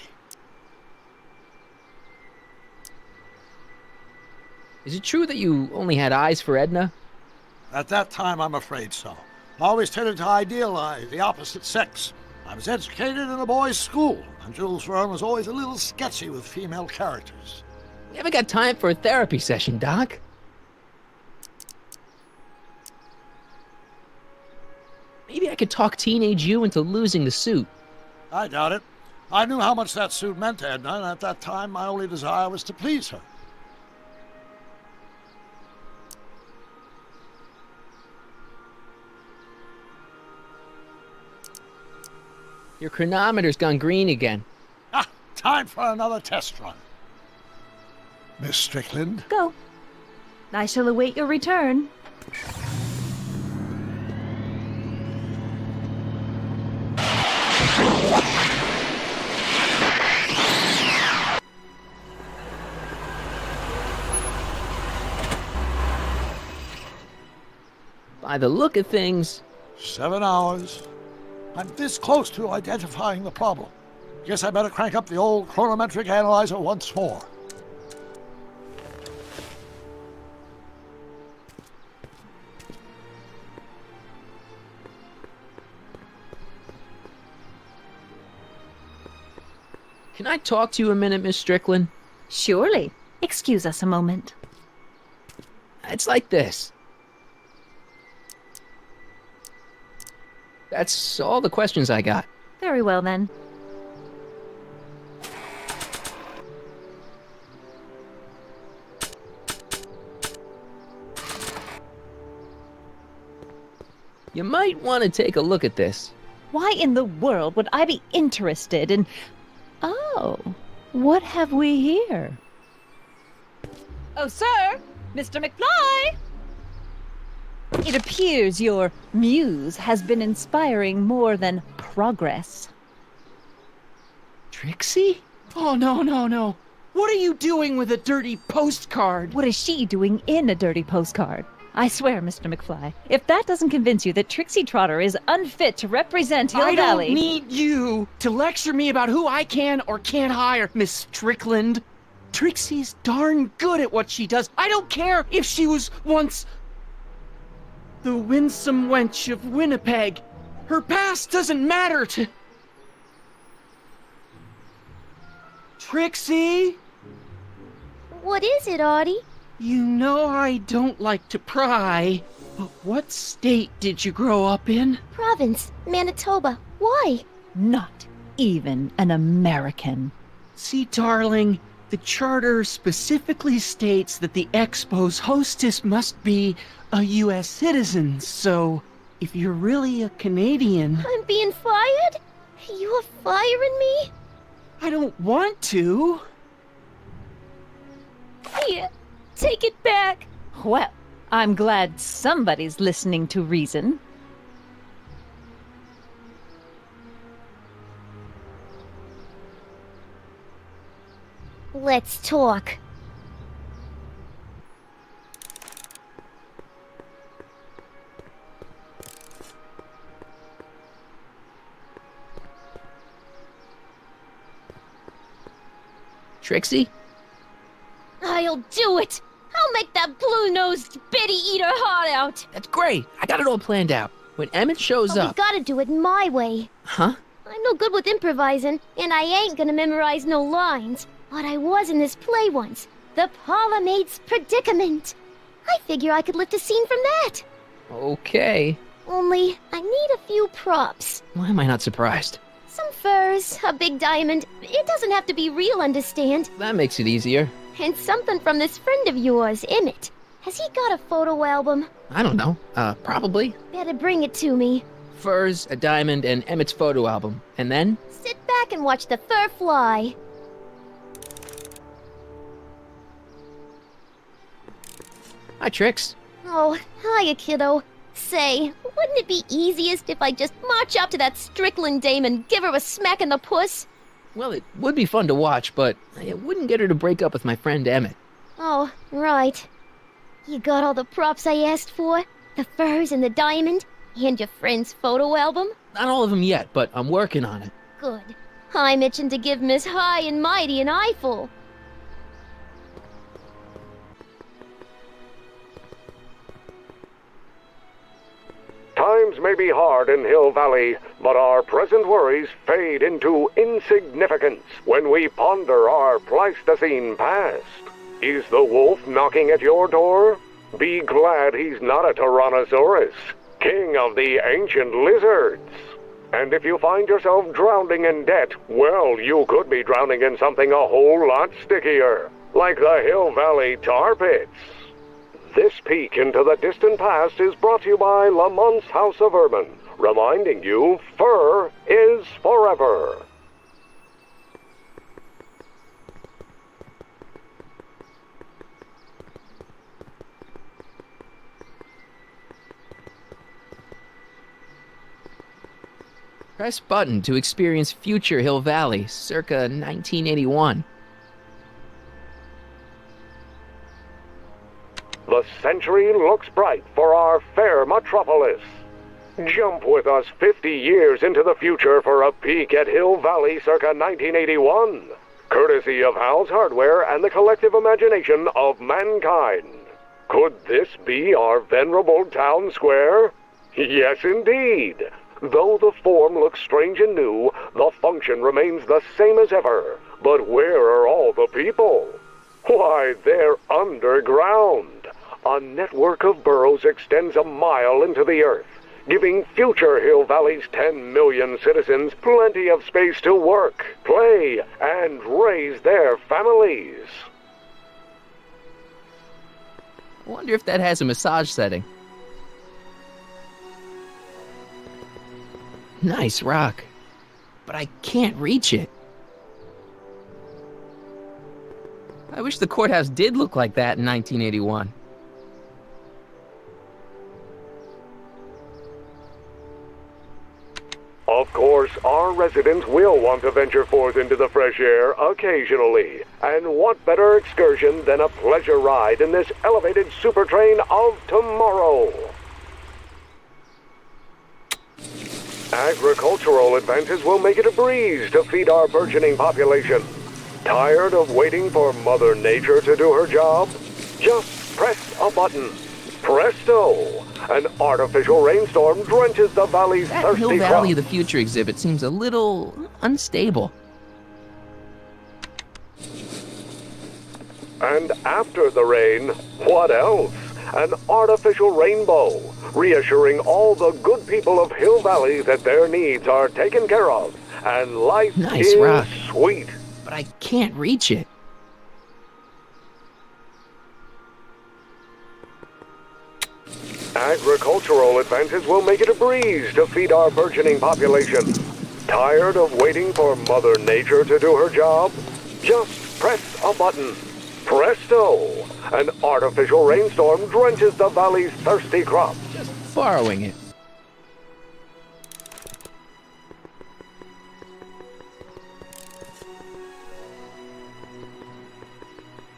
Is it true that you only had eyes for Edna? At that time, I'm afraid so. I always tended to idealize the opposite sex. I was educated in a boys' school, and Jules Verne was always a little sketchy with female characters. We haven't got time for a therapy session, Doc. Maybe I could talk teenage you into losing the suit. I doubt it. I knew how much that suit meant to Edna, and at that time, my only desire was to please her. Your chronometer's gone green again. Ah, time for another test run. Miss Strickland? Go. I shall await your return. By the look of things... 7 hours. I'm this close to identifying the problem. Guess I better crank up the old chronometric analyzer once more. Can I talk to you a minute, Miss Strickland? Surely. Excuse us a moment. It's like this. That's all the questions I got. Very well, then. You might want to take a look at this. Why in the world would I be interested in... Oh, What have we here? Oh, sir! Mr. McFly! It appears your muse has been inspiring more than progress. Trixie? Oh, no. What are you doing with a dirty postcard? What is she doing in a dirty postcard? I swear, Mr. McFly, if that doesn't convince you that Trixie Trotter is unfit to represent Hill Valley... I don't need you to lecture me about who I can or can't hire, Miss Strickland. Trixie's darn good at what she does. I don't care if she was once the winsome wench of Winnipeg. Her past doesn't matter to... Trixie? What is it, Artie? You know I don't like to pry, but what state did you grow up in? Province, Manitoba. Why? Not even an American. See, darling, the charter specifically states that the Expo's hostess must be a U.S. citizen, so if you're really a Canadian... I'm being fired? You're firing me? I don't want to. Here, take it back. Well, I'm glad somebody's listening to reason. Let's talk. Trixie? I'll do it! I'll make that blue-nosed bitty eat her heart out! That's great. I got it all planned out. When Emmett shows But up... we gotta do it my way. Huh? I'm no good with improvising, and I ain't gonna memorize no lines. But I was in this play once. The Parlor Maid's Predicament. I figure I could lift a scene from that. Okay. Only, I need a few props. Why am I not surprised? Some furs, a big diamond. It doesn't have to be real, understand? That makes it easier. And something from this friend of yours, Emmett. Has he got a photo album? I don't know. Probably. Better bring it to me. Furs, a diamond, and Emmett's photo album. And then? Sit back and watch the fur fly. Hi, Trix. Oh, hiya, kiddo. Say, wouldn't it be easiest if I just march up to that Strickland dame and give her a smack in the puss? Well, it would be fun to watch, but it wouldn't get her to break up with my friend Emmett. Oh, right. You got all the props I asked for? The furs and the diamond? And your friend's photo album? Not all of them yet, but I'm working on it. Good. I'm itching to give Miss High and Mighty an eyeful. Times may be hard in Hill Valley, but our present worries fade into insignificance when we ponder our Pleistocene past. Is the wolf knocking at your door? Be glad he's not a Tyrannosaurus, king of the ancient lizards. And if you find yourself drowning in debt, well, you could be drowning in something a whole lot stickier, like the Hill Valley tar pits. This peek into the distant past is brought to you by Lamont's House of Urban, reminding you fur is forever. Press button to experience future Hill Valley, circa 1981. The century looks bright for our fair metropolis. Jump with us 50 years into the future for a peek at Hill Valley circa 1981, courtesy of Hal's Hardware and the collective imagination of mankind. Could this be our venerable town square? Yes, indeed. Though the form looks strange and new, the function remains the same as ever. But where are all the people? Why, they're underground. A network of burrows extends a mile into the earth, giving future Hill Valley's 10 million citizens plenty of space to work, play, and raise their families. I wonder if that has a massage setting. Nice rock, but I can't reach it. I wish the courthouse did look like that in 1981. Of course, our residents will want to venture forth into the fresh air occasionally. And what better excursion than a pleasure ride in this elevated super train of tomorrow? Agricultural advances will make it a breeze to feed our burgeoning population. Tired of waiting for Mother Nature to do her job? Just press a button. Presto! An artificial rainstorm drenches the valley's That thirsty Hill Valley crop. of the Future exhibit seems a little unstable. And after the rain, what else? An artificial rainbow, reassuring all the good people of Hill Valley that their needs are taken care of, and life Nice is rock. sweet. But I can't reach it. Agricultural advances will make it a breeze to feed our burgeoning population. Tired of waiting for Mother Nature to do her job? Just press a button. Presto! An artificial rainstorm drenches the valley's thirsty crop. Borrowing it.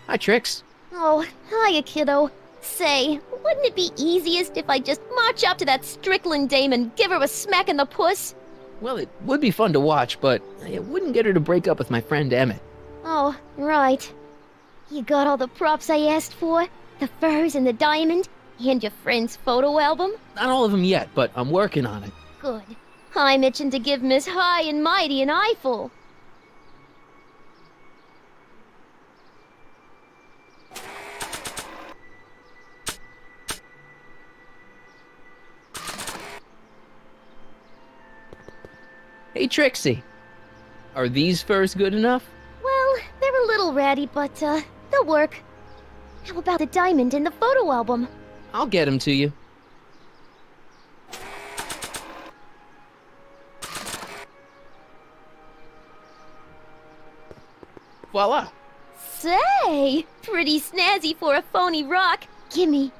Hi, Trix. Oh, hiya, kiddo. Say, wouldn't it be easiest if I just march up to that Strickland dame and give her a smack in the puss? Well, it would be fun to watch, but it wouldn't get her to break up with my friend Emmett. Oh, right. You got all the props I asked for? The furs and the diamond? And your friend's photo album? Not all of them yet, but I'm working on it. Good. I'm itching to give Miss High and Mighty an eyeful. Hey, Trixie. Are these furs good enough? Well, they're a little ratty, but, they'll work. How about the diamond in the photo album? I'll get them to you. Voila! Say, pretty snazzy for a phony rock. Gimme.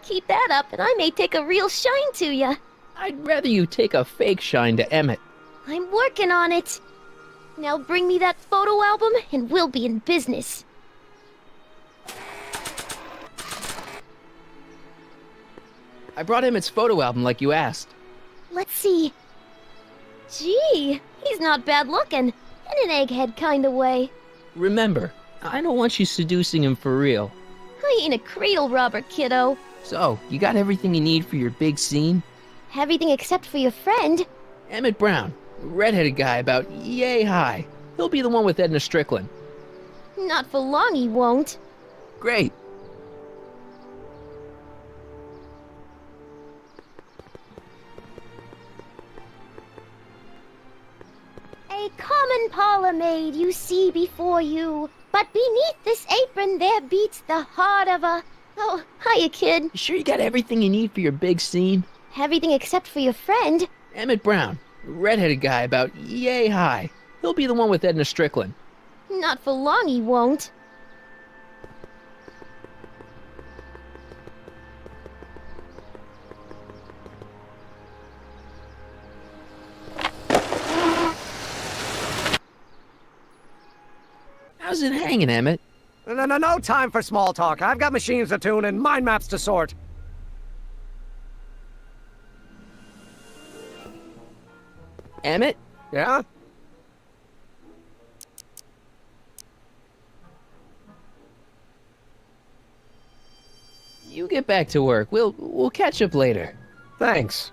Keep that up and I may take a real shine to ya. I'd rather you take a fake shine to Emmett. I'm working on it. Now bring me that photo album and we'll be in business. I brought Emmett's photo album like you asked. Let's see. Gee, he's not bad looking. In an egghead kind of way. Remember, I don't want you seducing him for real. I ain't a cradle robber, kiddo. So, you got everything you need for your big scene? Everything except for your friend. Emmett Brown, redheaded guy about yay high. He'll be the one with Edna Strickland. Not for long he won't. Great. A common parlor maid you see before you, but beneath this apron there beats the heart of a... Oh, hiya, kid. You sure you got everything you need for your big scene? Everything except for your friend. Emmett Brown, redheaded guy about yay high. He'll be the one with Edna Strickland. Not for long he won't. How's it hanging, Emmett? No time for small talk. I've got machines to tune and mind maps to sort. Emmett? Yeah? You get back to work. We'll catch up later. Thanks.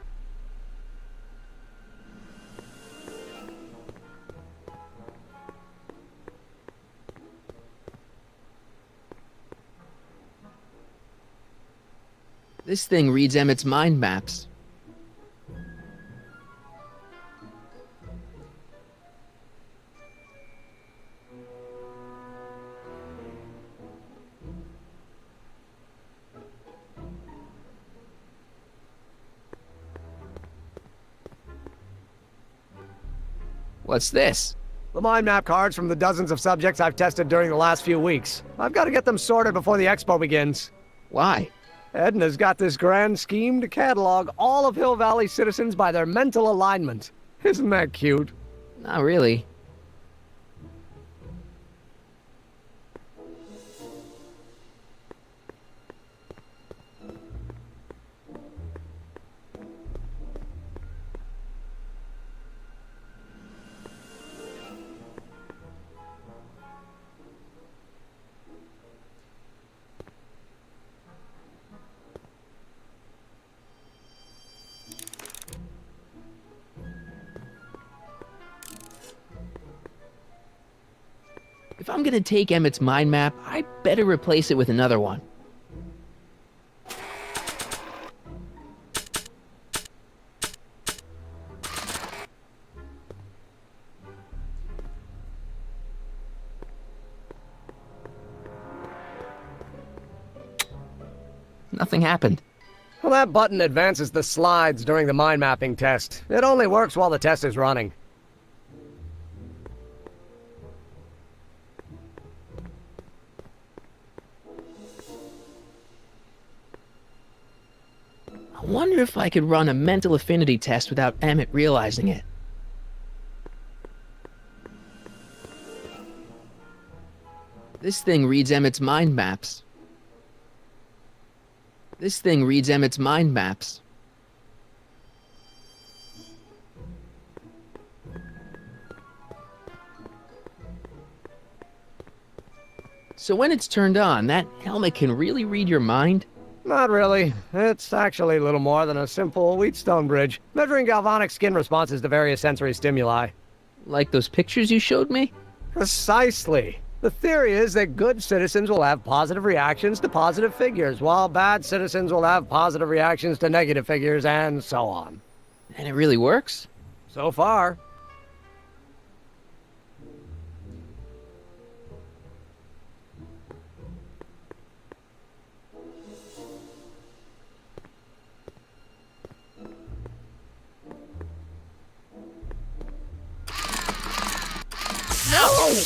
This thing reads Emmett's mind maps. What's this? The mind map cards from the dozens of subjects I've tested during the last few weeks. I've got to get them sorted before the expo begins. Why? Edna's got this grand scheme to catalog all of Hill Valley citizens by their mental alignment. Isn't that cute? Not really. If I'm gonna take Emmett's mind map, I better replace it with another one. Nothing happened. Well, that button advances the slides during the mind mapping test. It only works while the test is running. I wonder if I could run a mental affinity test without Emmett realizing it. This thing reads Emmett's mind maps. This thing reads Emmett's mind maps. So when it's turned on, that helmet can really read your mind? Not really. It's actually a little more than a simple Wheatstone bridge, measuring galvanic skin responses to various sensory stimuli. Like those pictures you showed me? Precisely. The theory is that good citizens will have positive reactions to positive figures, while bad citizens will have positive reactions to negative figures, and so on. And it really works? So far. No!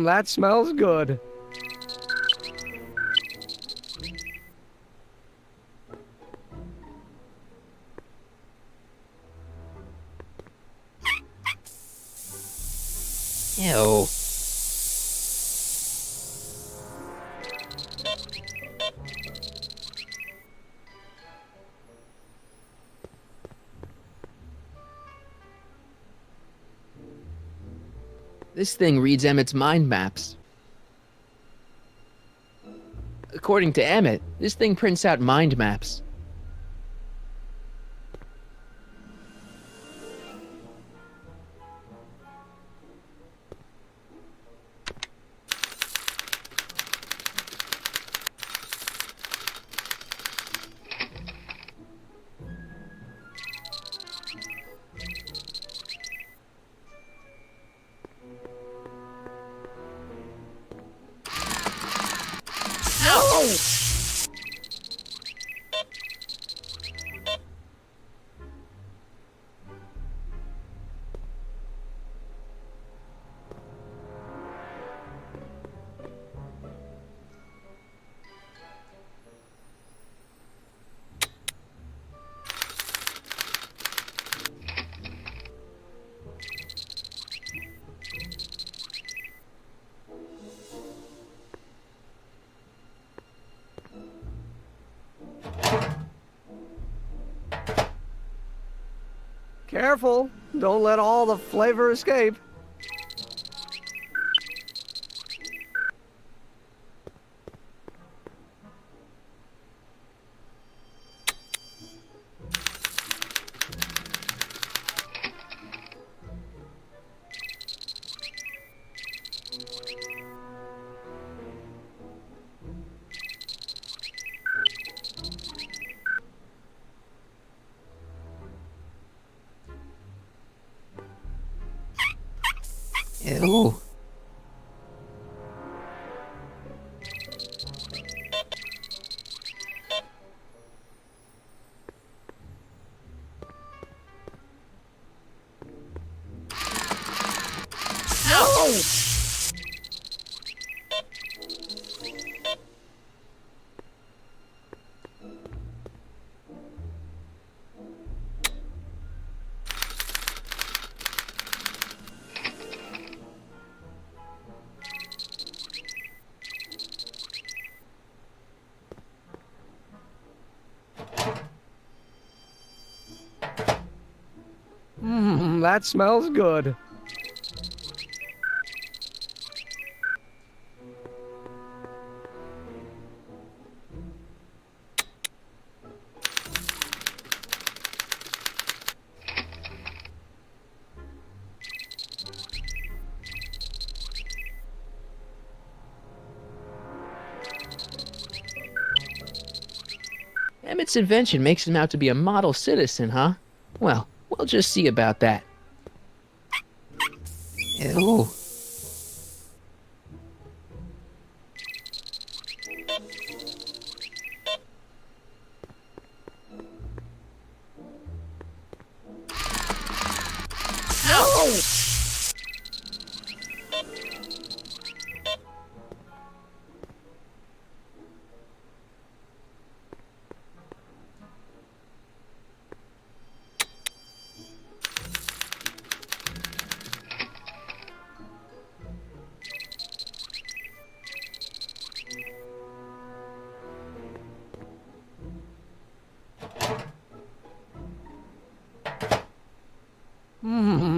That smells good. Ew. This thing reads Emmett's mind maps. According to Emmett, this thing prints out mind maps. No! Careful, don't let all the flavor escape. Ew. That smells good. Emmett's invention makes him out to be a model citizen, huh? Well, we'll just see about that. Ew.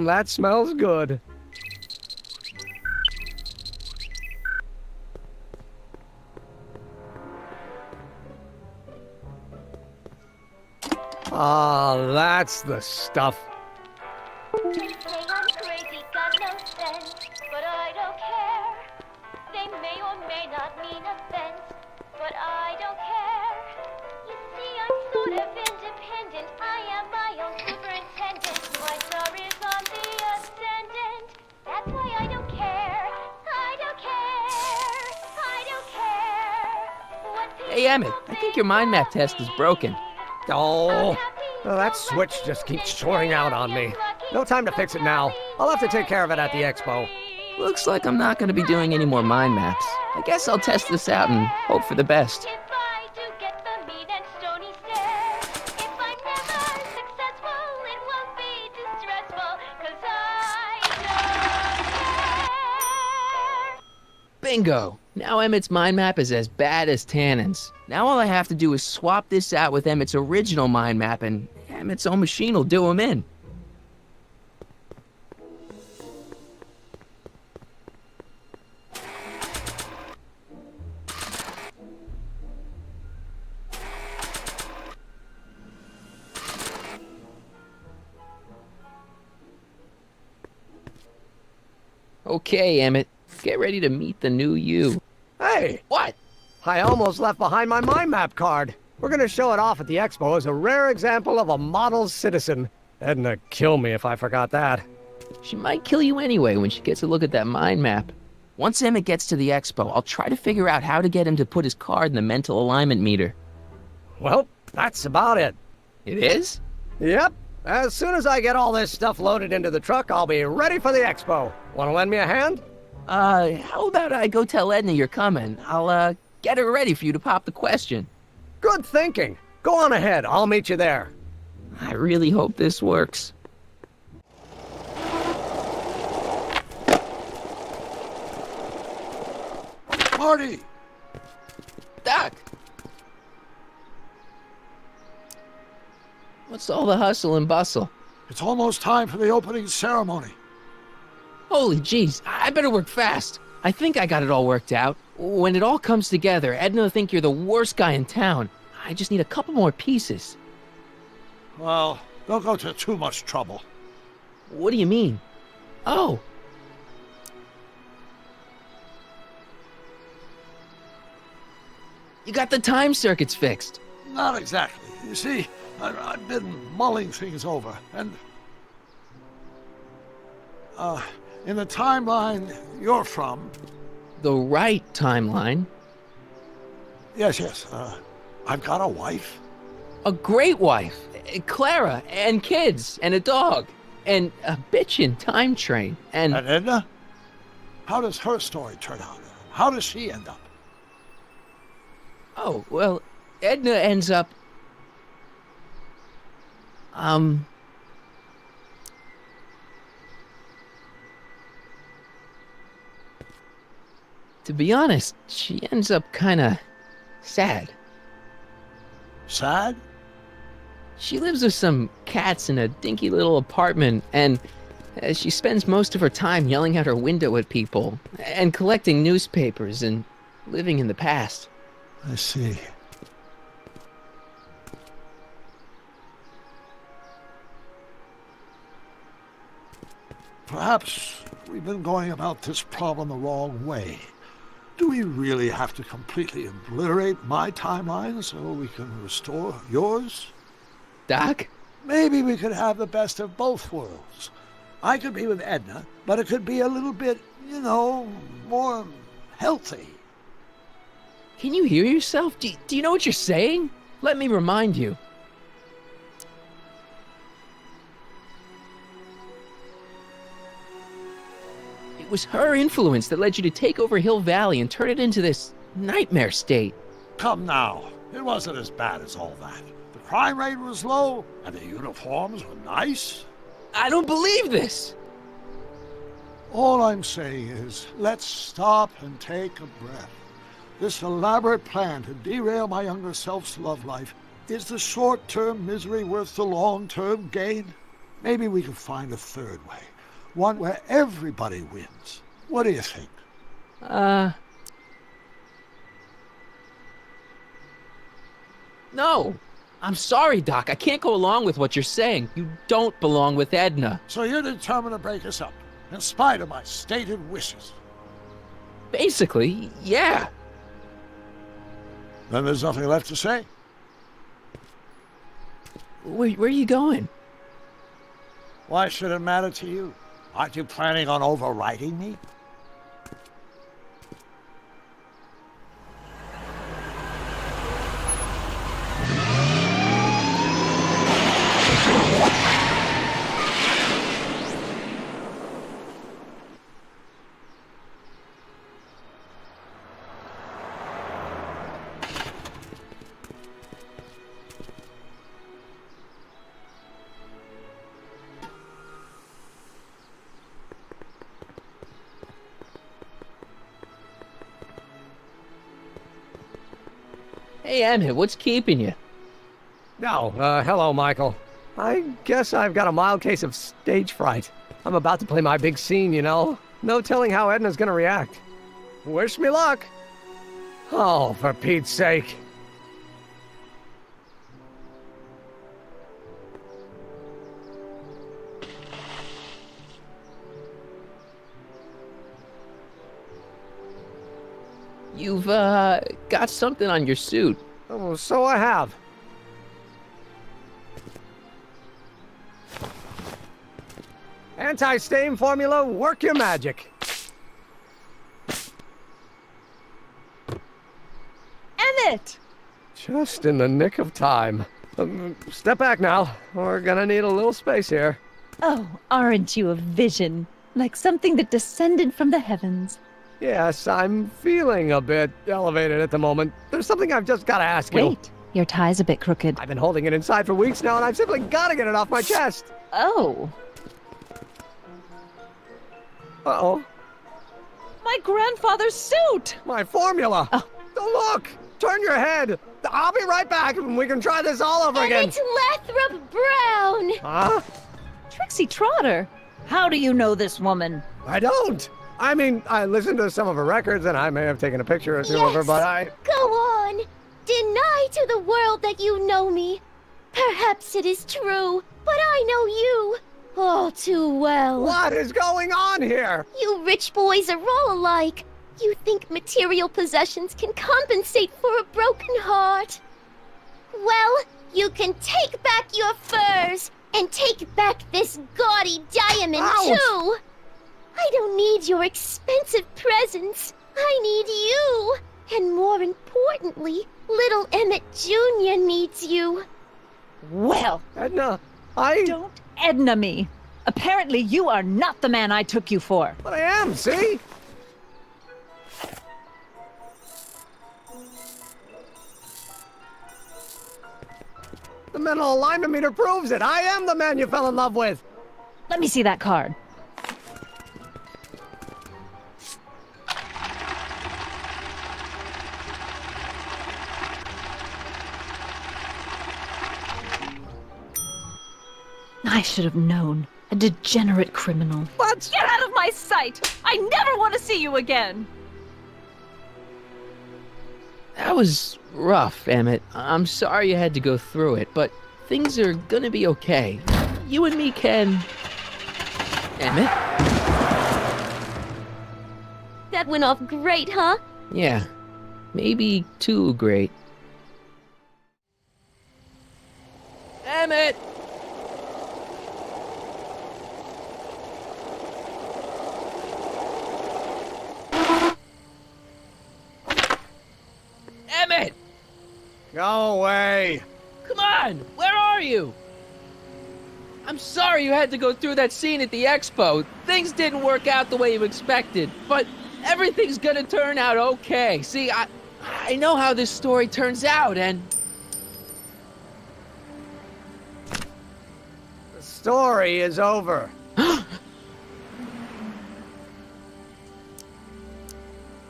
That smells good. Ah, that's the stuff. They say I'm crazy, got no sense, but I don't care. They may or may not mean offense, but I don't care. You see, I'm sort of independent. I am my own superintendent. My star is on the ascendant. That's why I don't care. I don't care. I don't care. What Hey, Emmett, I think your mind map test is broken. Oh, that switch just keeps shorting out on me. No time to fix it now. I'll have to take care of it at the expo. Looks like I'm not going to be doing any more mind maps. I guess I'll test this out and hope for the best. Bingo! Now Emmett's mind map is as bad as Tannen's. Now all I have to do is swap this out with Emmett's original mind map and Emmett's own machine will do him in. Okay, Emmett. Get ready to meet the new you. Hey! What? I almost left behind my mind map card. We're gonna show it off at the expo as a rare example of a model citizen. Edna kill me if I forgot that. She might kill you anyway when she gets a look at that mind map. Once Emmett gets to the expo, I'll try to figure out how to get him to put his card in the mental alignment meter. Well, that's about it. It is? Yep. As soon as I get all this stuff loaded into the truck, I'll be ready for the expo. Wanna lend me a hand? How about I go tell Edna you're coming? I'll, get her ready for you to pop the question. Good thinking. Go on ahead. I'll meet you there. I really hope this works. Marty! Doc! What's all the hustle and bustle? It's almost time for the opening ceremony. Holy jeez, I better work fast. I think I got it all worked out. When it all comes together, Edna will think you're the worst guy in town. I just need a couple more pieces. Well, don't go to too much trouble. What do you mean? Oh. You got the time circuits fixed. Not exactly. You see, I've been mulling things over, and... in the timeline you're from... The right timeline? Yes. I've got a wife. A great wife. Clara, and kids, and a dog, and a bitchin' time train, and... And Edna? How does her story turn out? How does she end up? Oh, well, Edna ends up... To be honest, she ends up kinda sad. Sad? She lives with some cats in a dinky little apartment, and she spends most of her time yelling out her window at people, and collecting newspapers, and living in the past. I see. Perhaps we've been going about this problem the wrong way. Do we really have to completely obliterate my timeline so we can restore yours? Doc? Maybe we could have the best of both worlds. I could be with Edna, but it could be a little bit, more healthy. Can you hear yourself? Do you know what you're saying? Let me remind you. It was her influence that led you to take over Hill Valley and turn it into this nightmare state. Come now, it wasn't as bad as all that. The crime rate was low, and the uniforms were nice. I don't believe this! All I'm saying is, let's stop and take a breath. This elaborate plan to derail my younger self's love life, is the short-term misery worth the long-term gain? Maybe we could find a third way. One where everybody wins. What do you think? No. I'm sorry, Doc. I can't go along with what you're saying. You don't belong with Edna. So you're determined to break us up, in spite of my stated wishes? Basically, yeah. Then there's nothing left to say? Where are you going? Why should it matter to you? Aren't you planning on overriding me? Hey, Emmett, what's keeping you? No, hello, Michael. I guess I've got a mild case of stage fright. I'm about to play my big scene, No telling how Edna's gonna react. Wish me luck. Oh, for Pete's sake. You've, got something on your suit. Oh, so I have. Anti-stain formula, work your magic. Emmett! Just in the nick of time. Step back now. We're gonna need a little space here. Oh, aren't you a vision? Like something that descended from the heavens. Yes, I'm feeling a bit elevated at the moment. There's something I've just got to ask you. Wait, your tie's a bit crooked. I've been holding it inside for weeks now, and I've simply got to get it off my chest. Oh. Uh-oh. My grandfather's suit! My formula! Oh. Look! Turn your head! I'll be right back, and we can try this all over again. And it's Lathrop Brown! Huh? Trixie Trotter! How do you know this woman? I don't! I mean, I listened to some of her records, and I may have taken a picture or two of her, but I... Go on! Deny to the world that you know me. Perhaps it is true, but I know you all too well. What is going on here? You rich boys are all alike. You think material possessions can compensate for a broken heart. Well, you can take back your furs, and take back this gaudy diamond, Ouch! too! I don't need your expensive presents. I need you. And more importantly, little Emmett Jr. needs you. Well, Edna, Don't Edna me. Apparently you are not the man I took you for. But I am, see? The mental alignment meter proves it. I am the man you fell in love with. Let me see that card. I should have known. A degenerate criminal. What? Get out of my sight! I never want to see you again! That was rough, Emmett. I'm sorry you had to go through it, but things are gonna be okay. You and me can... Emmett? That went off great, huh? Yeah. Maybe too great. Emmett! Emmett! Go away. Come on! Where are you? I'm sorry you had to go through that scene at the expo. Things didn't work out the way you expected, but everything's gonna turn out okay. See, I know how this story turns out, and... The story is over.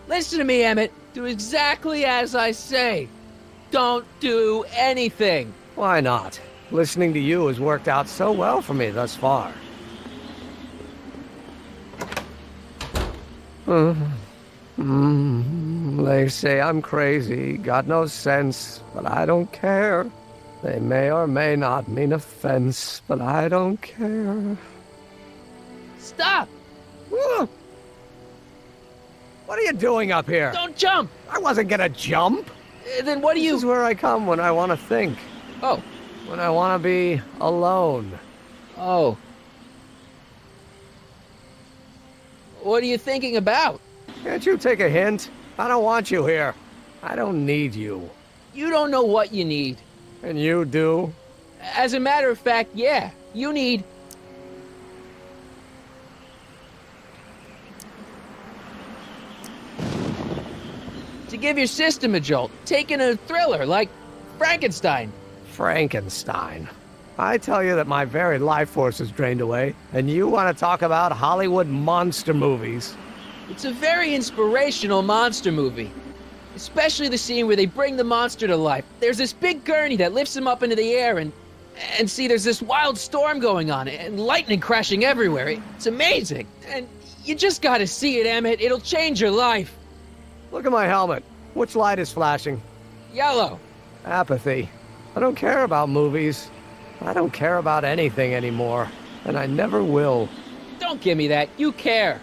Listen to me, Emmett. Do exactly as I say. Don't do anything. Why not? Listening to you has worked out so well for me thus far. They say I'm crazy, got no sense, but I don't care. They may or may not mean offense, but I don't care. Stop! What are you doing up here? Don't jump! I wasn't gonna jump. Then what do you... This is where I come when I want to think. Oh. When I want to be alone. Oh. What are you thinking about? Can't you take a hint? I don't want you here. I don't need you. You don't know what you need. And you do? As a matter of fact, yeah. You need... to give your system a jolt. Taking a thriller like Frankenstein. Frankenstein. I tell you that my very life force is drained away, and you want to talk about Hollywood monster movies. It's a very inspirational monster movie. Especially the scene where they bring the monster to life. There's this big gurney that lifts him up into the air, and see, there's this wild storm going on, and lightning crashing everywhere. It's amazing. And you just gotta see it, Emmett. It'll change your life. Look at my helmet. Which light is flashing? Yellow. Apathy. I don't care about movies. I don't care about anything anymore. And I never will. Don't give me that. You care.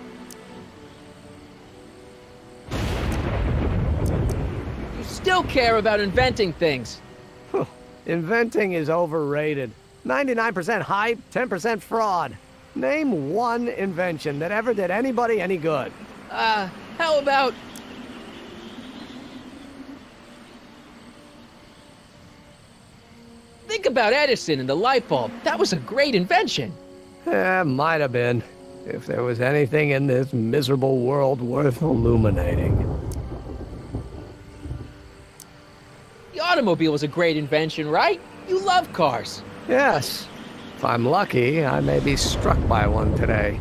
You still care about inventing things. Inventing is overrated. 99% hype, 10% fraud. Name one invention that ever did anybody any good. How about... think about Edison and the light bulb. That was a great invention. Might have been. If there was anything in this miserable world worth illuminating. The automobile was a great invention, right? You love cars. Yes. If I'm lucky, I may be struck by one today.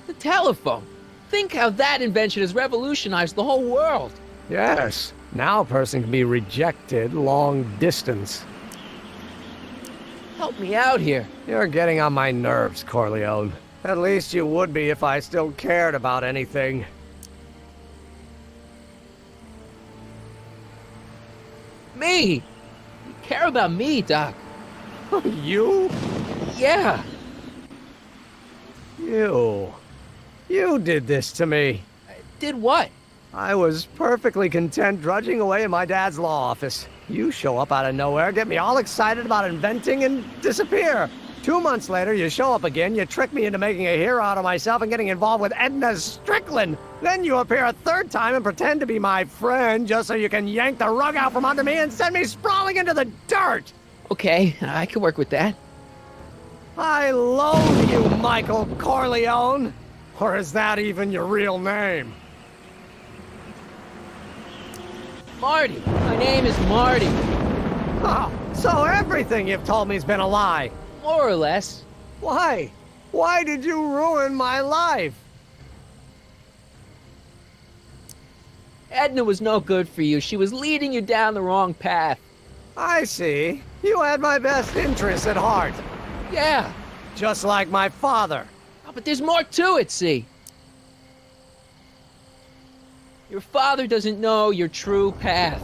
The telephone. Think how that invention has revolutionized the whole world. Yes. Now a person can be rejected long distance. Help me out here. You're getting on my nerves, Corleone. At least you would be if I still cared about anything. Me? You care about me, Doc. You? Yeah. You did this to me. Did what? I was perfectly content drudging away in my dad's law office. You show up out of nowhere, get me all excited about inventing, and disappear. 2 months later, you show up again, you trick me into making a hero out of myself and getting involved with Edna Strickland. Then you appear a third time and pretend to be my friend just so you can yank the rug out from under me and send me sprawling into the dirt. Okay, I can work with that. I loathe you, Michael Corleone. Or is that even your real name? Marty. My name is Marty. Oh, so everything you've told me's been a lie. More or less. Why? Why did you ruin my life? Edna was no good for you. She was leading you down the wrong path. I see. You had my best interests at heart. Yeah. Just like my father. Oh, but there's more to it, see? Your father doesn't know your true path.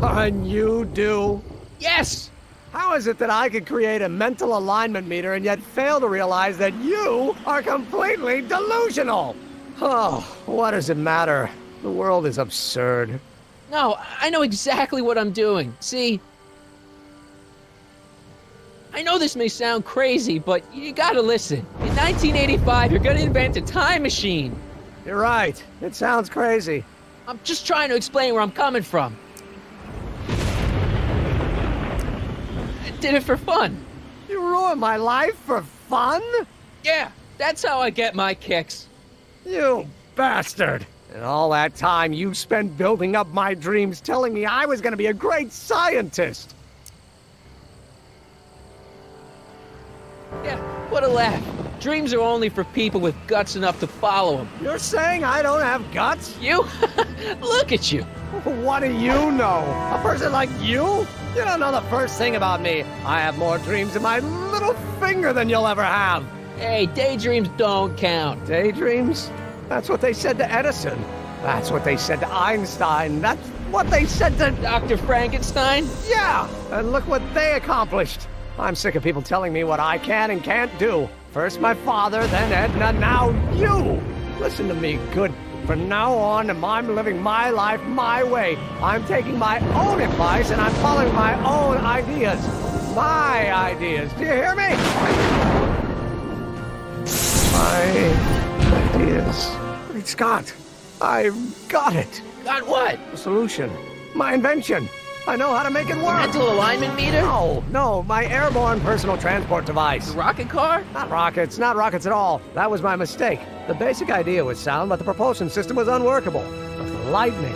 And you do? Yes! How is it that I could create a mental alignment meter and yet fail to realize that you are completely delusional? Oh, what does it matter? The world is absurd. No, I know exactly what I'm doing. See? I know this may sound crazy, but you gotta listen. In 1985, you're gonna invent a time machine. You're right. It sounds crazy. I'm just trying to explain where I'm coming from. I did it for fun. You ruined my life for fun? Yeah, that's how I get my kicks. You bastard. And all that time you spent building up my dreams, telling me I was gonna be a great scientist. Yeah, what a laugh. Dreams are only for people with guts enough to follow them. You're saying I don't have guts? You? Look at you. What do you know? A person like you? You don't know the first thing about me. I have more dreams in my little finger than you'll ever have. Hey, daydreams don't count. Daydreams? That's what they said to Edison. That's what they said to Einstein. That's what they said to Dr. Frankenstein? Yeah, and look what they accomplished. I'm sick of people telling me what I can and can't do. First my father, then Edna, now you! Listen to me, good. From now on, I'm living my life my way. I'm taking my own advice and I'm following my own ideas. My ideas. Do you hear me? My ideas. Great Scott. I've got it. Got what? The solution. My invention. I know how to make it work. Mental alignment meter? No, my airborne personal transport device. The rocket car? Not rockets at all. That was my mistake. The basic idea was sound, but the propulsion system was unworkable. But the lightning!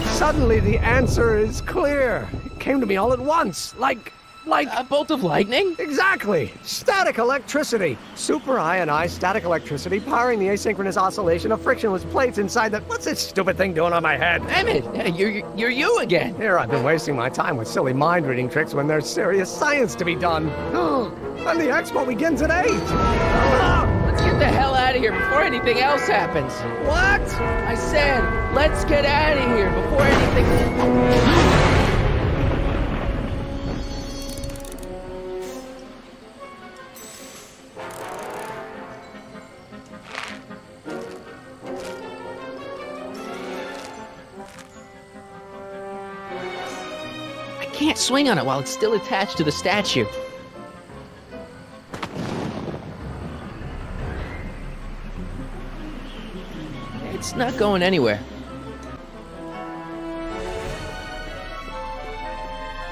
Suddenly the answer is clear. It came to me all at once, like... A bolt of lightning? Exactly! Static electricity! Super ionized static electricity powering the asynchronous oscillation of frictionless plates inside the... What's this stupid thing doing on my head? Emmett, you're you again. Here I've been wasting my time with silly mind-reading tricks when there's serious science to be done. And the expo begins at 8! Let's get the hell out of here before anything else happens. What? I said, let's get out of here before anything... I can't swing on it while it's still attached to the statue. It's not going anywhere.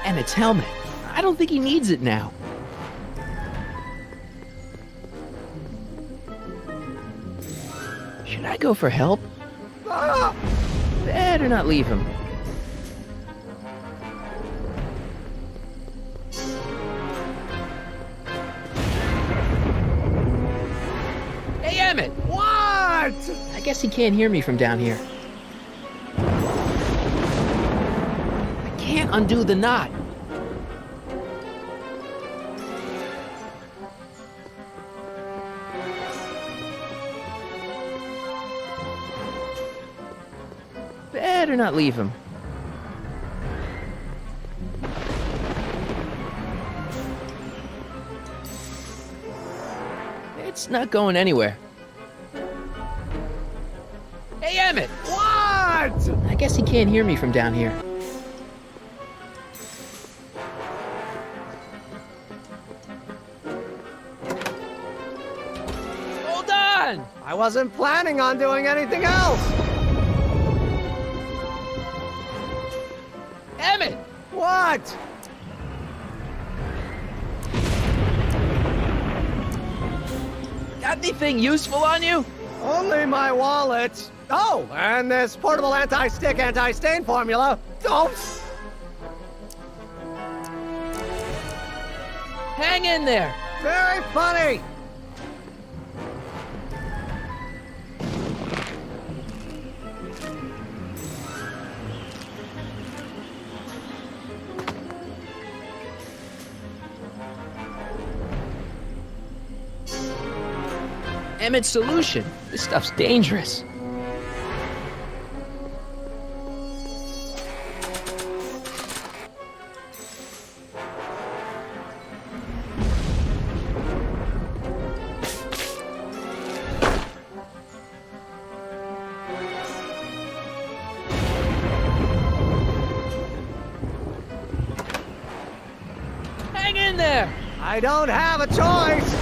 Emmett's helmet. I don't think he needs it now. Should I go for help? Better not leave him. Hey, Emmett! What? I guess he can't hear me from down here. I can't undo the knot. Better not leave him. It's not going anywhere. Hey, Emmett! What? I guess he can't hear me from down here. wasn't planning on doing anything else. Emmett! What? Got anything useful on you? Only my wallet. Oh, and this portable anti-stick, anti-stain formula. Don't! Hang in there. Very funny. Emmett's solution. This stuff's dangerous. Hang in there! I don't have a choice.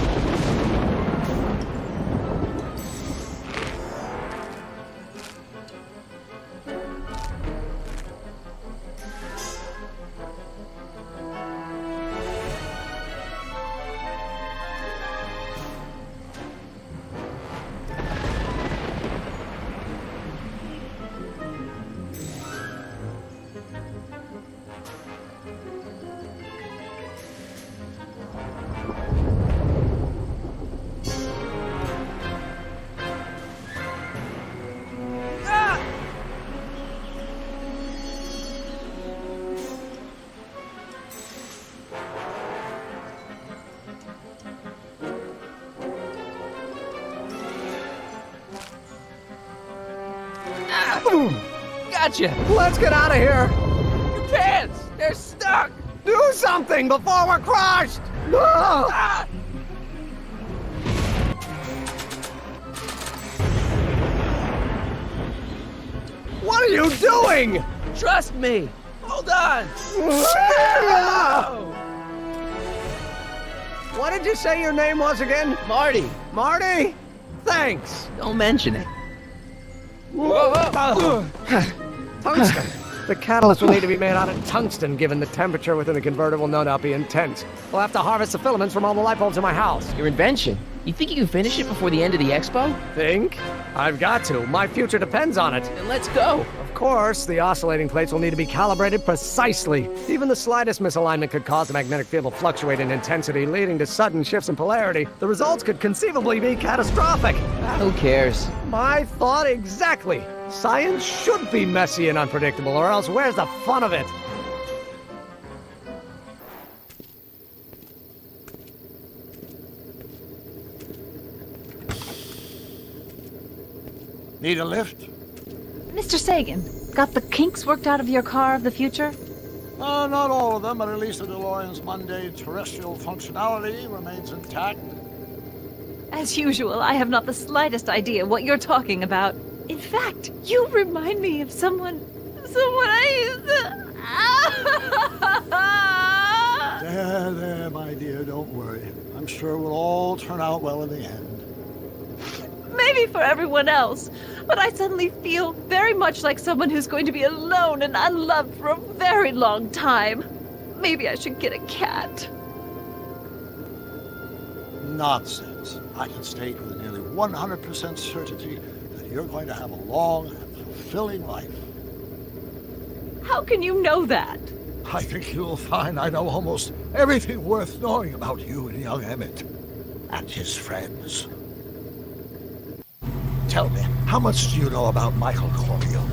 Gotcha! Let's get out of here. Your pants! They're stuck! Do something before we're crushed! Ah! What are you doing? Trust me! Hold on! What did you say your name was again? Marty! Marty? Thanks. Don't mention it. Tungsten. The catalyst will need to be made out of tungsten, given the temperature within the converter will no doubt be intense. We'll have to harvest the filaments from all the light bulbs in my house. Your invention. You think you can finish it before the end of the expo? Think? I've got to. My future depends on it. Then let's go. Of course, the oscillating plates will need to be calibrated precisely. Even the slightest misalignment could cause the magnetic field to fluctuate in intensity, leading to sudden shifts in polarity. The results could conceivably be catastrophic. Who cares? My thought exactly. Science should be messy and unpredictable, or else where's the fun of it? Need a lift? Mr. Sagan, got the kinks worked out of your car of the future? Not all of them, but at least the DeLorean's mundane terrestrial functionality remains intact. As usual, I have not the slightest idea what you're talking about. In fact, you remind me of someone I used to... There, my dear, don't worry. I'm sure we'll all turn out well in the end. Maybe for everyone else, but I suddenly feel very much like someone who's going to be alone and unloved for a very long time. Maybe I should get a cat. Nonsense. I can state with nearly 100% certainty that you're going to have a long and fulfilling life. How can you know that? I think you'll find I know almost everything worth knowing about you and young Emmett and his friends. Tell me, how much do you know about Michael Corleone?